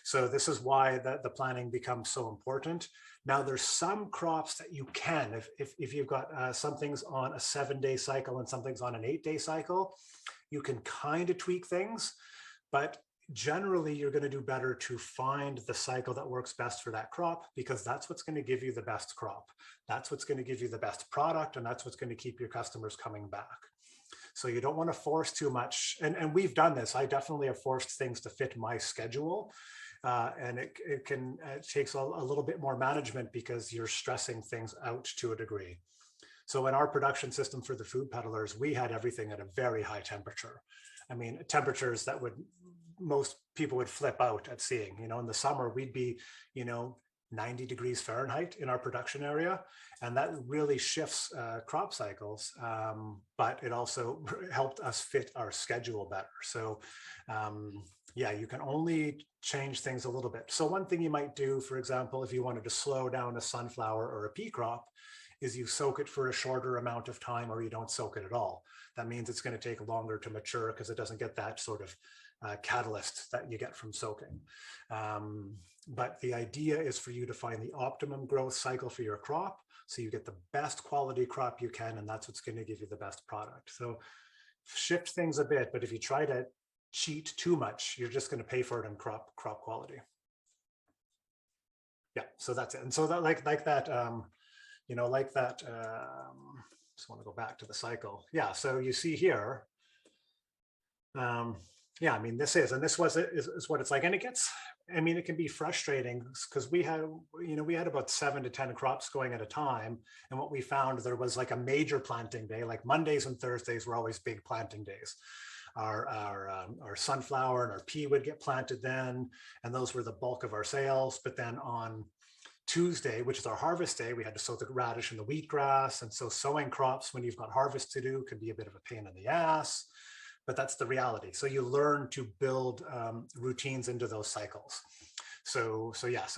So this is why the planning becomes so important. Now there's some crops that you can, if you've got some things on a 7-day cycle and some things on an 8-day cycle, you can kind of tweak things, but generally you're going to do better to find the cycle that works best for that crop, because that's what's going to give you the best crop. That's what's going to give you the best product, and that's what's going to keep your customers coming back. So you don't want to force too much. And we've done this. I definitely have forced things to fit my schedule. And it takes a little bit more management because you're stressing things out to a degree. So in our production system for the food peddlers, we had everything at a very high temperature. I mean, temperatures that most people would flip out at seeing. You know, in the summer, we'd be, 90 degrees Fahrenheit in our production area. And that really shifts crop cycles, but it also helped us fit our schedule better. So yeah, you can only change things a little bit. So one thing you might do, for example, if you wanted to slow down a sunflower or a pea crop, is you soak it for a shorter amount of time, or you don't soak it at all. That means it's going to take longer to mature because it doesn't get that sort of catalyst that you get from soaking. But the idea is for you to find the optimum growth cycle for your crop, so you get the best quality crop you can, and that's what's going to give you the best product. So shift things a bit, but if you try to cheat too much, you're just going to pay for it in crop quality. Yeah, so that's it. And so that like that like that. Just want to go back to the cycle. Yeah, so you see here, yeah, I mean, this is what it's like. And it can be frustrating because we had about 7 to 10 crops going at a time. And what we found, there was like a major planting day, like Mondays and Thursdays were always big planting days. Our sunflower and our pea would get planted then, and those were the bulk of our sales. But then on Tuesday, which is our harvest day, we had to sow the radish and the wheatgrass. And so sowing crops when you've got harvest to do can be a bit of a pain in the ass, but that's the reality. So you learn to build routines into those cycles. So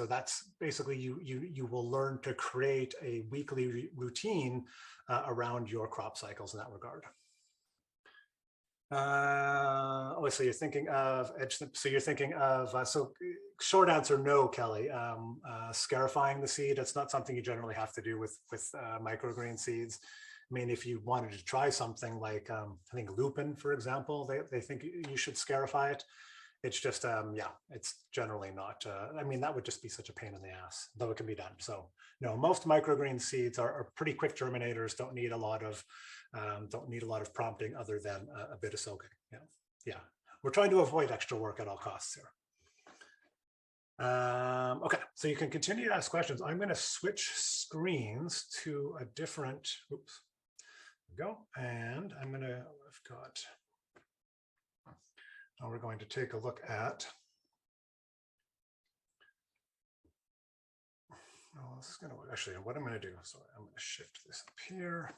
that's basically you will learn to create a weekly routine around your crop cycles in that regard. So you're thinking of so short answer, no, Kelly. Scarifying the seed, that's not something you generally have to do with microgreen seeds. I mean, if you wanted to try something like I think lupin, for example, they think you should scarify it. It's just it's generally not. I mean, that would just be such a pain in the ass, though it can be done. So no, most microgreen seeds are pretty quick germinators. Don't need a lot of prompting other than a bit of soaking. Yeah. We're trying to avoid extra work at all costs here. Okay, so you can continue to ask questions. I'm going to switch screens to a different. Oops. There we go, and now we're going to take a look at. Oh, this is going to actually what I'm going to do. So I'm going to shift this up here.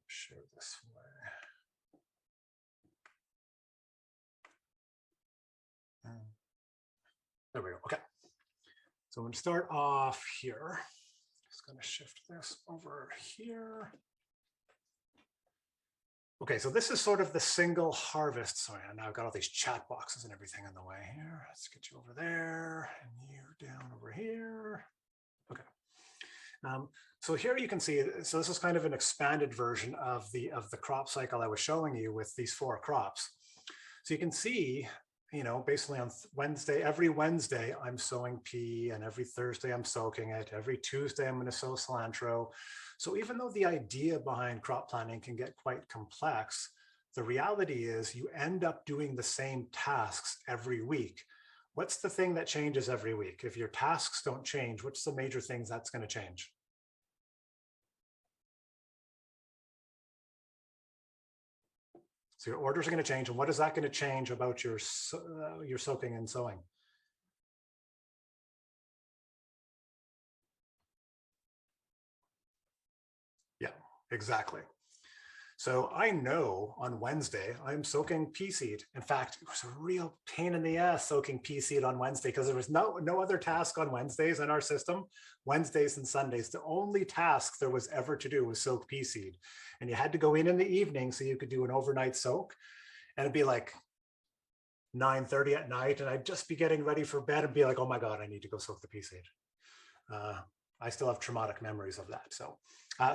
Share this way. There we go. Okay. So I'm going to start off here. Just going to shift this over here. Okay, so this is sort of the single harvest. Sorry, now I've got all these chat boxes and everything in the way here. Let's get you over there and you down over here. Okay. So here you can see, so this is kind of an expanded version of the crop cycle I was showing you with these 4 crops. So you can see, basically on every Wednesday, I'm sowing pea, and every Thursday I'm soaking it. Every Tuesday, I'm going to sow cilantro. So even though the idea behind crop planning can get quite complex, the reality is you end up doing the same tasks every week. What's the thing that changes every week? If your tasks don't change, what's the major things that's going to change? So your orders are going to change, and what is that going to change about your soaking and sowing? Yeah, exactly. So I know on Wednesday I'm soaking pea seed. In fact, it was a real pain in the ass soaking pea seed on Wednesday because there was no other task on Wednesdays in our system. Wednesdays and Sundays, the only task there was ever to do was soak pea seed. And you had to go in the evening so you could do an overnight soak. And it'd be like 9:30 at night, and I'd just be getting ready for bed and be like, oh my God, I need to go soak the pea seed. I still have traumatic memories of that.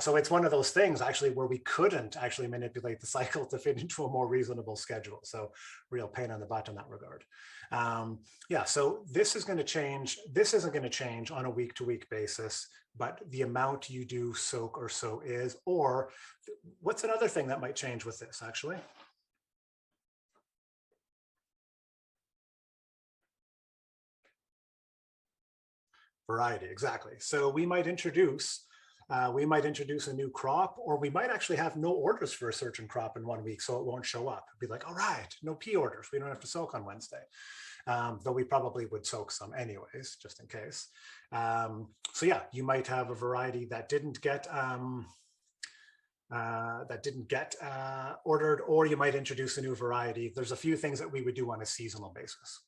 So it's one of those things actually where we couldn't actually manipulate the cycle to fit into a more reasonable schedule. So real pain in the butt in that regard. Yeah, so this is going to change. This isn't going to change on a week-to-week basis, but the amount you do soak or sow is, or what's another thing that might change with this actually? Variety, exactly. So we might introduce a new crop, or we might actually have no orders for a certain crop in 1 week, so it won't show up. It'd be like, all right, no pea orders. We don't have to soak on Wednesday, though we probably would soak some anyways, just in case. So yeah, you might have a variety that didn't get ordered, or you might introduce a new variety. There's a few things that we would do on a seasonal basis.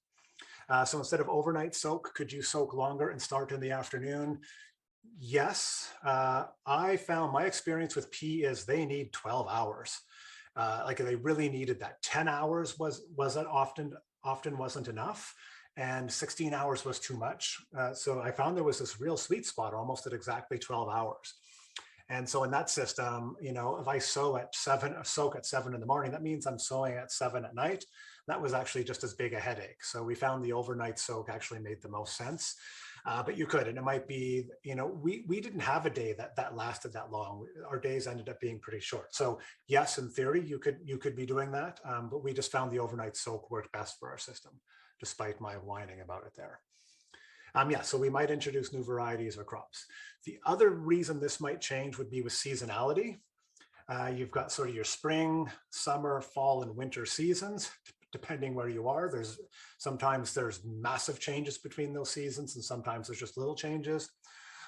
So instead of overnight soak, could you soak longer and start in the afternoon? Yes. I found my experience with pea is they need 12 hours. Like they really needed that. 10 hours wasn't often wasn't enough, and 16 hours was too much. So I found there was this real sweet spot almost at exactly 12 hours. And so in that system, if I soak at 7 in the morning, that means I'm sowing at 7 at night. that was actually just as big a headache. So we found the overnight soak actually made the most sense. But you could, and it might be, we didn't have a day that lasted that long. Our days ended up being pretty short. So yes, in theory, you could be doing that, but we just found the overnight soak worked best for our system, despite my whining about it there. Yeah, so we might introduce new varieties or crops. The other reason this might change would be with seasonality. You've got sort of your spring, summer, fall, and winter seasons, depending where you are. Sometimes there's massive changes between those seasons, and sometimes there's just little changes.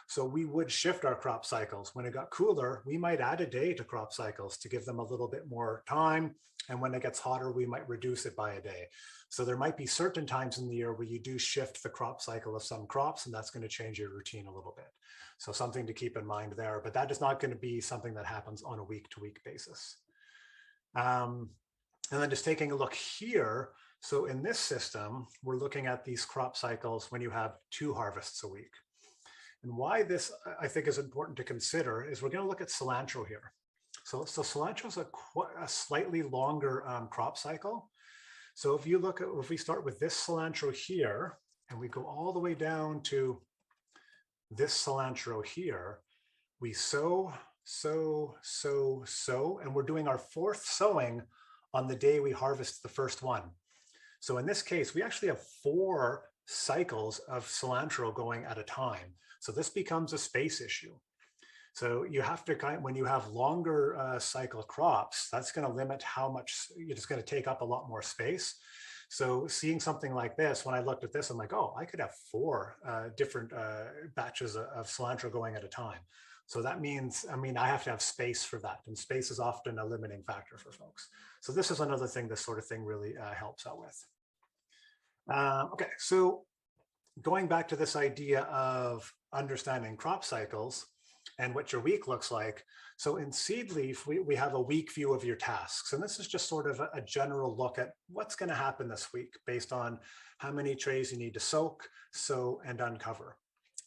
So we would shift our crop cycles. When it got cooler, we might add a day to crop cycles to give them a little bit more time. And when it gets hotter, we might reduce it by a day. So there might be certain times in the year where you do shift the crop cycle of some crops, and that's going to change your routine a little bit. So something to keep in mind there, but that is not going to be something that happens on a week-to-week basis. And then just taking a look here. So in this system, we're looking at these crop cycles when you have 2 harvests a week. And why this I think is important to consider is we're going to look at cilantro here. So cilantro is a slightly longer crop cycle. So if we start with this cilantro here, and we go all the way down to this cilantro here, we sow, and we're doing our 4th sowing on the day we harvest the first one. So in this case, we actually have 4 cycles of cilantro going at a time. So this becomes a space issue. So you have to when you have longer cycle crops, that's going to limit how much it's going to take up a lot more space. So seeing something like this, when I looked at this, I'm like, oh, I could have 4 different batches of cilantro going at a time. So that means, I have to have space for that. And space is often a limiting factor for folks. So this is another thing this sort of thing really helps out with. Okay, so going back to this idea of understanding crop cycles and what your week looks like. So in Seedleaf, we have a week view of your tasks. And this is just sort of a general look at what's going to happen this week based on how many trays you need to soak, sow, and uncover.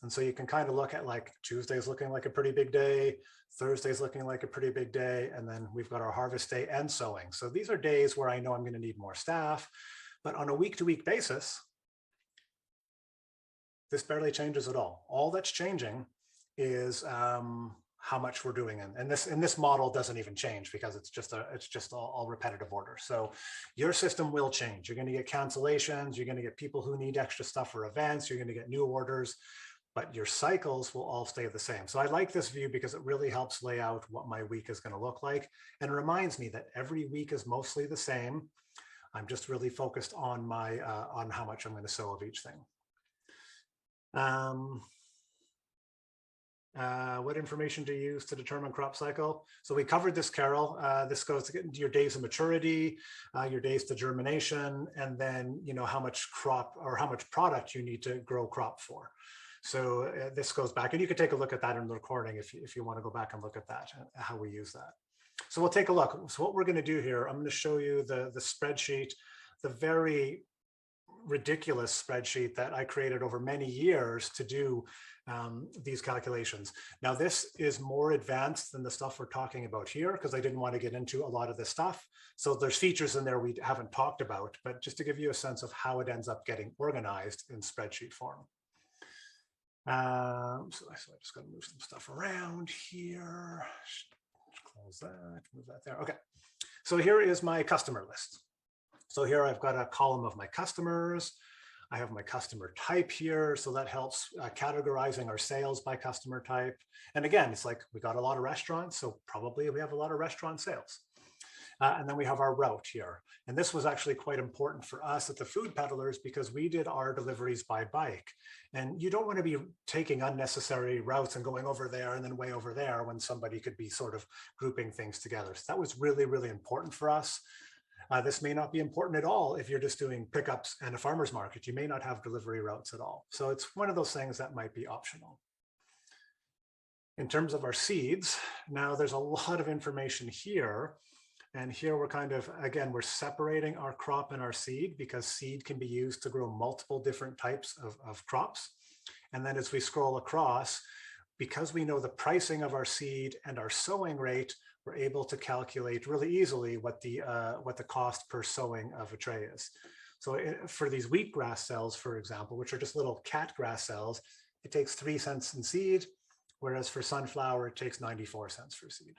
And so you can kind of look at like Tuesday's looking like a pretty big day, Thursday's looking like a pretty big day, and then we've got our harvest day and sowing. So these are days where I know I'm going to need more staff, but on a week-to-week basis, this barely changes at all. All that's changing is how much we're doing, and this model doesn't even change because it's just all repetitive order. So your system will change. You're going to get cancellations. You're going to get people who need extra stuff for events. You're going to get new orders, but your cycles will all stay the same. So I like this view because it really helps lay out what my week is going to look like and reminds me that every week is mostly the same. I'm just really focused on my on how much I'm going to sow of each thing. What information to use to determine crop cycle? So we covered this, Carol. This goes to your days of maturity, your days to germination, and then how much crop or how much product you need to grow crop for. So this goes back, and you can take a look at that in the recording if you want to go back and look at that, how we use that. So we'll take a look. So what we're going to do here, I'm going to show you the spreadsheet, the very ridiculous spreadsheet that I created over many years to do these calculations. Now, this is more advanced than the stuff we're talking about here because I didn't want to get into a lot of this stuff. So there's features in there we haven't talked about, but just to give you a sense of how it ends up getting organized in spreadsheet form. So I just got to move some stuff around here. Close that, move that there. Okay. So here is my customer list. So here I've got a column of my customers. I have my customer type here. So that helps categorizing our sales by customer type. And again, it's like we got a lot of restaurants, so probably we have a lot of restaurant sales. And then we have our route here. And this was actually quite important for us at the Food Peddlers because we did our deliveries by bike. And you don't want to be taking unnecessary routes and going over there and then way over there when somebody could be sort of grouping things together. So that was really, really important for us. This may not be important at all if you're just doing pickups and a farmer's market. You may not have delivery routes at all. So it's one of those things that might be optional. In terms of our seeds, now there's a lot of information here. And here we're kind of, again, we're separating our crop and our seed because seed can be used to grow multiple different types of crops. And then as we scroll across, because we know the pricing of our seed and our sowing rate, we're able to calculate really easily what the cost per sowing of a tray is. So for these wheatgrass cells, for example, which are just little cat grass cells, it takes 3 cents in seed, whereas for sunflower, it takes 94 cents for seed.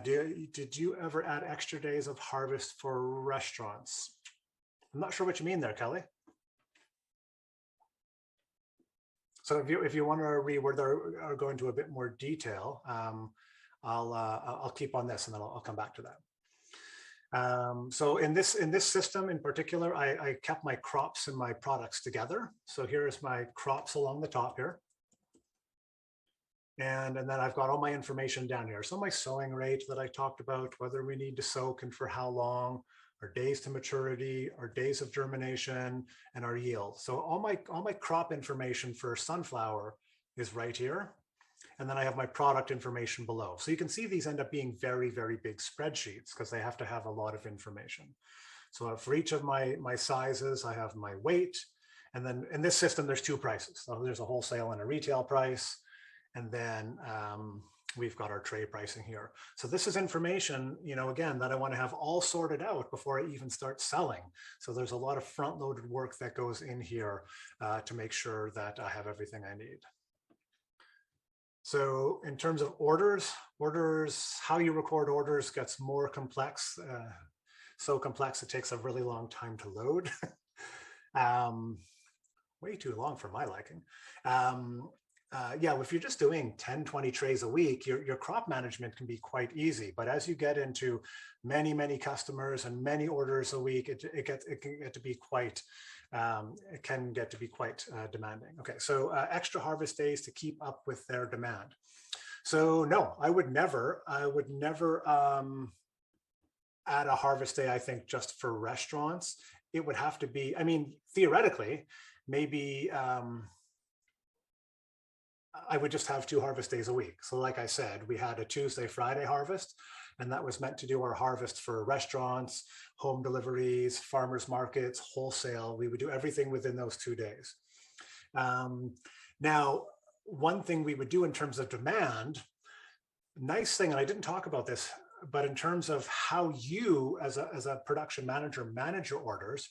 Did you ever add extra days of harvest for restaurants? I'm not sure what you mean there, Kelly. So if you want to reword or go into a bit more detail, I'll keep on this and then I'll come back to that. So in this system in particular, I kept my crops and my products together. So here's my crops along the top here. And then I've got all my information down here. So my sowing rate that I talked about, whether we need to soak and for how long, our days to maturity, our days of germination, and our yield. So all my crop information for sunflower is right here. And then I have my product information below. So you can see these end up being very, very big spreadsheets because they have to have a lot of information. So for each of my sizes, I have my weight. And then in this system, there's 2 prices. So there's a wholesale and a retail price. And then we've got our tray pricing here. So this is information, again, that I want to have all sorted out before I even start selling. So there's a lot of front-loaded work that goes in here to make sure that I have everything I need. So in terms of orders, how you record orders gets more complex. So complex, it takes a really long time to load. Way too long for my liking. Yeah, if you're just doing 10, 20 trays a week, your crop management can be quite easy. But as you get into many, many customers and many orders a week, it can get to be quite demanding. Okay, so extra harvest days to keep up with their demand. So no, I would never add a harvest day, I think, just for restaurants. It would have to be, I mean, theoretically, maybe I would just have 2 harvest days a week. So like I said, we had a Tuesday, Friday harvest, and that was meant to do our harvest for restaurants, home deliveries, farmers markets, wholesale. We would do everything within those 2 days. Now, one thing we would do in terms of demand, nice thing, and I didn't talk about this, but in terms of how you as a production manager manage your orders.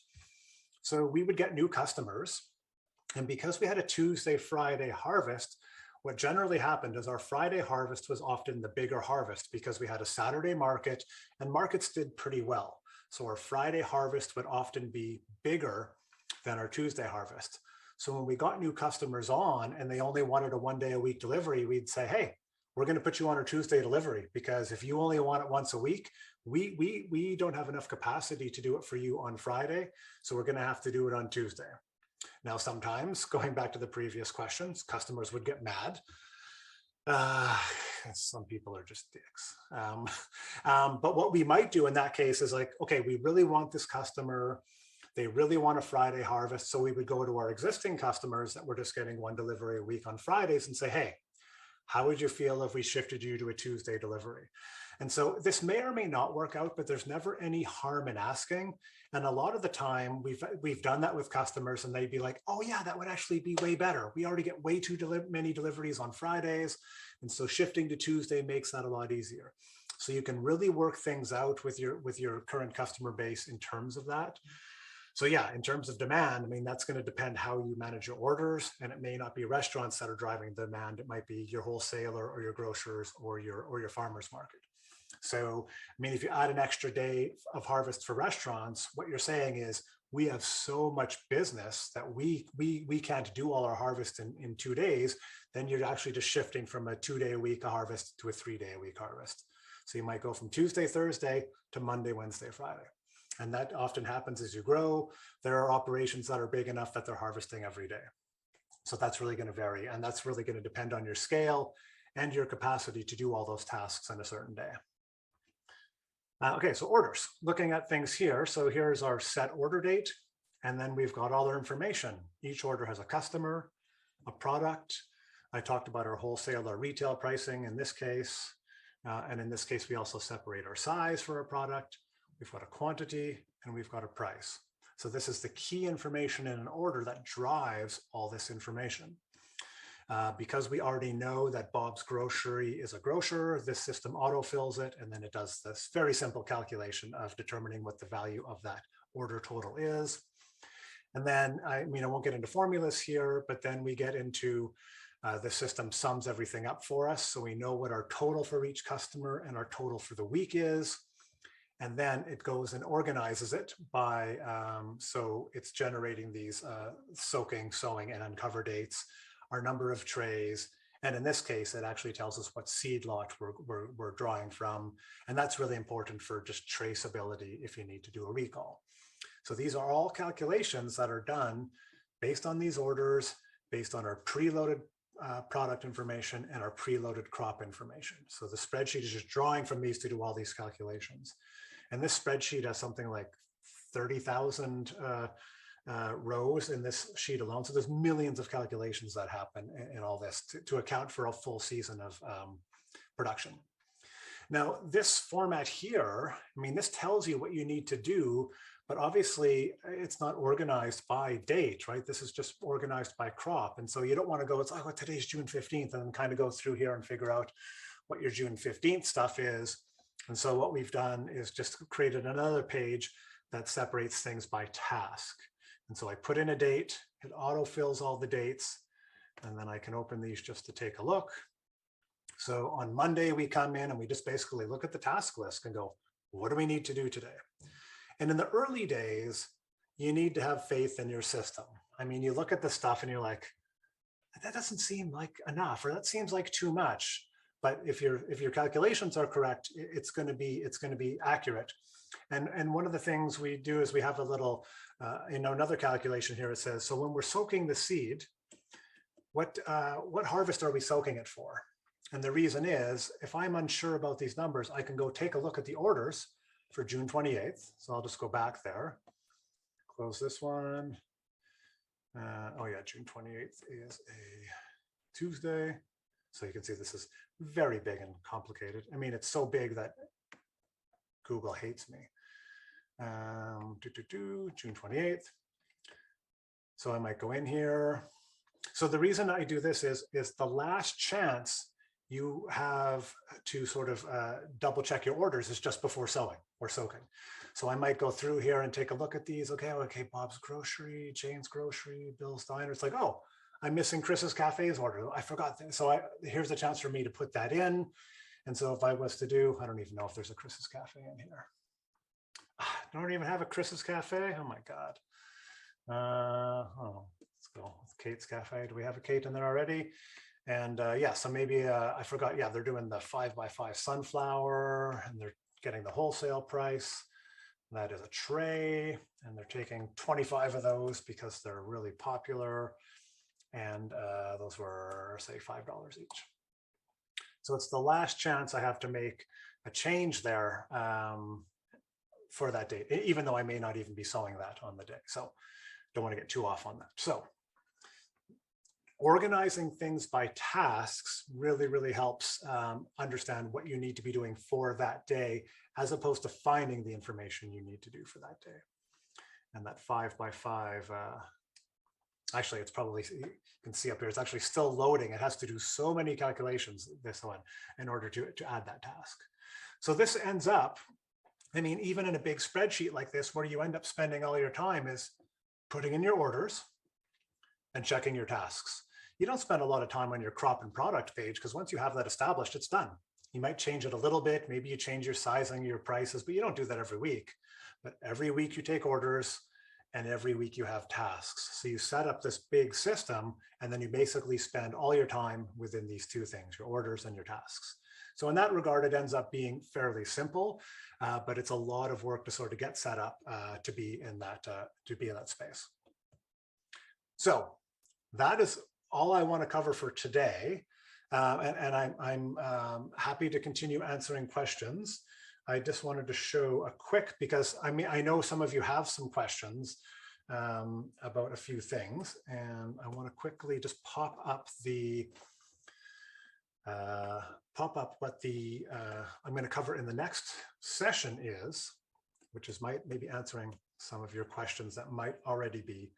So we would get new customers. And because we had a Tuesday, Friday harvest, what generally happened is our Friday harvest was often the bigger harvest because we had a Saturday market and markets did pretty well. So our Friday harvest would often be bigger than our Tuesday harvest. So when we got new customers on and they only wanted a 1 day a week delivery, we'd say, hey, we're going to put you on our Tuesday delivery because if you only want it once a week, we don't have enough capacity to do it for you on Friday. So we're going to have to do it on Tuesday. Now, sometimes, going back to the previous questions, customers would get mad. Some people are just dicks. But what we might do in that case is like, okay, we really want this customer. They really want a Friday harvest. So we would go to our existing customers that were just getting 1 delivery a week on Fridays and say, hey, how would you feel if we shifted you to a Tuesday delivery? And so this may or may not work out, but there's never any harm in asking. And a lot of the time we've done that with customers and they'd be like, oh yeah, that would actually be way better. We already get way too many deliveries on Fridays. And so shifting to Tuesday makes that a lot easier. So you can really work things out with your current customer base in terms of that. So yeah, in terms of demand, I mean, that's going to depend how you manage your orders, and it may not be restaurants that are driving the demand. It might be your wholesaler or your grocers or your farmers market. So, I mean, if you add an extra day of harvest for restaurants, what you're saying is we have so much business that we can't do all our harvest in 2 days. Then you're actually just shifting from a 2 day a week harvest to a 3 day a week harvest. So you might go from Tuesday, Thursday to Monday, Wednesday, Friday. And that often happens as you grow. There are operations that are big enough that they're harvesting every day. So that's really going to vary. And that's really going to depend on your scale and your capacity to do all those tasks on a certain day. Okay, so orders, looking at things here. So here's our set order date. And then we've got all our information. Each order has a customer, a product. I talked about our wholesale or retail pricing in this case. And in this case, we also separate our size for a product. We've got a quantity and we've got a price. So this is the key information in an order that drives all this information. Because we already know that Bob's Grocery is a grocer, this system autofills it, and then it does this very simple calculation of determining what the value of that order total is. And then, I won't get into formulas here, but then we get into the system sums everything up for us. So we know what our total for each customer and our total for the week is. And then it goes and organizes it by, so it's generating these soaking, sewing, and uncover dates, our number of trays. And in this case, it actually tells us what seed lot we're drawing from. And that's really important for just traceability if you need to do a recall. So these are all calculations that are done based on these orders, based on our preloaded product information and our preloaded crop information. So the spreadsheet is just drawing from these to do all these calculations. And this spreadsheet has something like 30,000 rows in this sheet alone. So there's millions of calculations that happen in all this to account for a full season of production. Now, this format here, this tells you what you need to do, but obviously it's not organized by date, right? This is just organized by crop. And so you don't want to go, it's like, oh, today's June 15th, and then kind of go through here and figure out what your June 15th stuff is. And so what we've done is just created another page that separates things by task. And so I put in a date, it autofills all the dates, and then I can open these just to take a look. So on Monday, we come in and we just basically look at the task list and go, what do we need to do today? And in the early days, you need to have faith in your system. You look at the stuff and you're like, that doesn't seem like enough, or that seems like too much. But if your calculations are correct, it's going to be accurate. And one of the things we do is we have a little, another calculation here. It says, so when we're soaking the seed, what harvest are we soaking it for? And the reason is, if I'm unsure about these numbers, I can go take a look at the orders for June 28th. So I'll just go back there, close this one. Oh yeah, June 28th is a Tuesday. So you can see this is very big and complicated. It's so big that Google hates me. June 28th. So I might go in here. So the reason I do this is the last chance you have to sort of double check your orders is just before sewing or soaking. So I might go through here and take a look at these. Okay, Bob's Grocery, Jane's Grocery, Bill's Diner. It's like, oh, I'm missing Chris's Cafe's order. I forgot that. So here's a chance for me to put that in. And so if I was to do, I don't even know if there's a Chris's Cafe in here. I don't even have a Chris's Cafe. Oh my God. Let's go with Kate's Cafe. Do we have a Kate in there already? And yeah, so maybe I forgot. Yeah, they're doing the 5x5 sunflower and they're getting the wholesale price. That is a tray, and they're taking 25 of those because they're really popular. And those were, say, $5 each. So it's the last chance I have to make a change there for that date, even though I may not even be sewing that on the day. So don't want to get too off on that. So organizing things by tasks really, really helps understand what you need to be doing for that day, as opposed to finding the information you need to do for that day. And that 5x5, actually, it's probably, you can see up here, it's actually still loading. It has to do so many calculations, this one, in order to add that task. So this ends up, even in a big spreadsheet like this, where you end up spending all your time is putting in your orders and checking your tasks. You don't spend a lot of time on your crop and product page, because once you have that established, it's done. You might change it a little bit. Maybe you change your sizing, your prices, but you don't do that every week. But every week you take orders, and every week you have tasks. So you set up this big system, and then you basically spend all your time within these two things, your orders and your tasks. So in that regard, it ends up being fairly simple, but it's a lot of work to sort of get set up to be in that space. So that is all I want to cover for today. And I'm happy to continue answering questions. I just wanted to show a quick, because I know some of you have some questions about a few things, and I want to quickly just pop up what I'm going to cover in the next session is, which is maybe answering some of your questions that might already be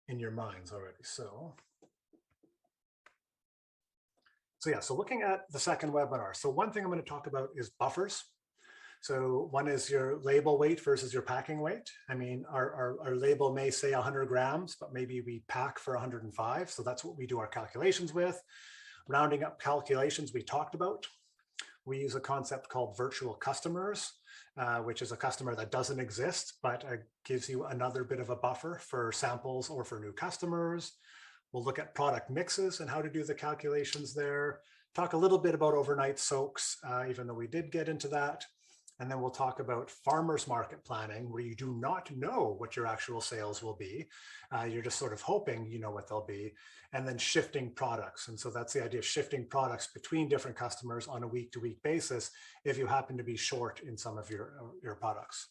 in your minds already. So yeah, so looking at the second webinar. So one thing I'm going to talk about is buffers. So one is your label weight versus your packing weight. I mean, our label may say 100 grams, but maybe we pack for 105. So that's what we do our calculations with. Rounding up calculations we talked about. We use a concept called virtual customers, which is a customer that doesn't exist, but gives you another bit of a buffer for samples or for new customers. We'll look at product mixes and how to do the calculations there. Talk a little bit about overnight soaks, even though we did get into that. And then we'll talk about farmers market planning, where you do not know what your actual sales will be. You're just sort of hoping you know what they'll be. And then shifting products. And so that's the idea of shifting products between different customers on a week-to-week basis if you happen to be short in some of your products.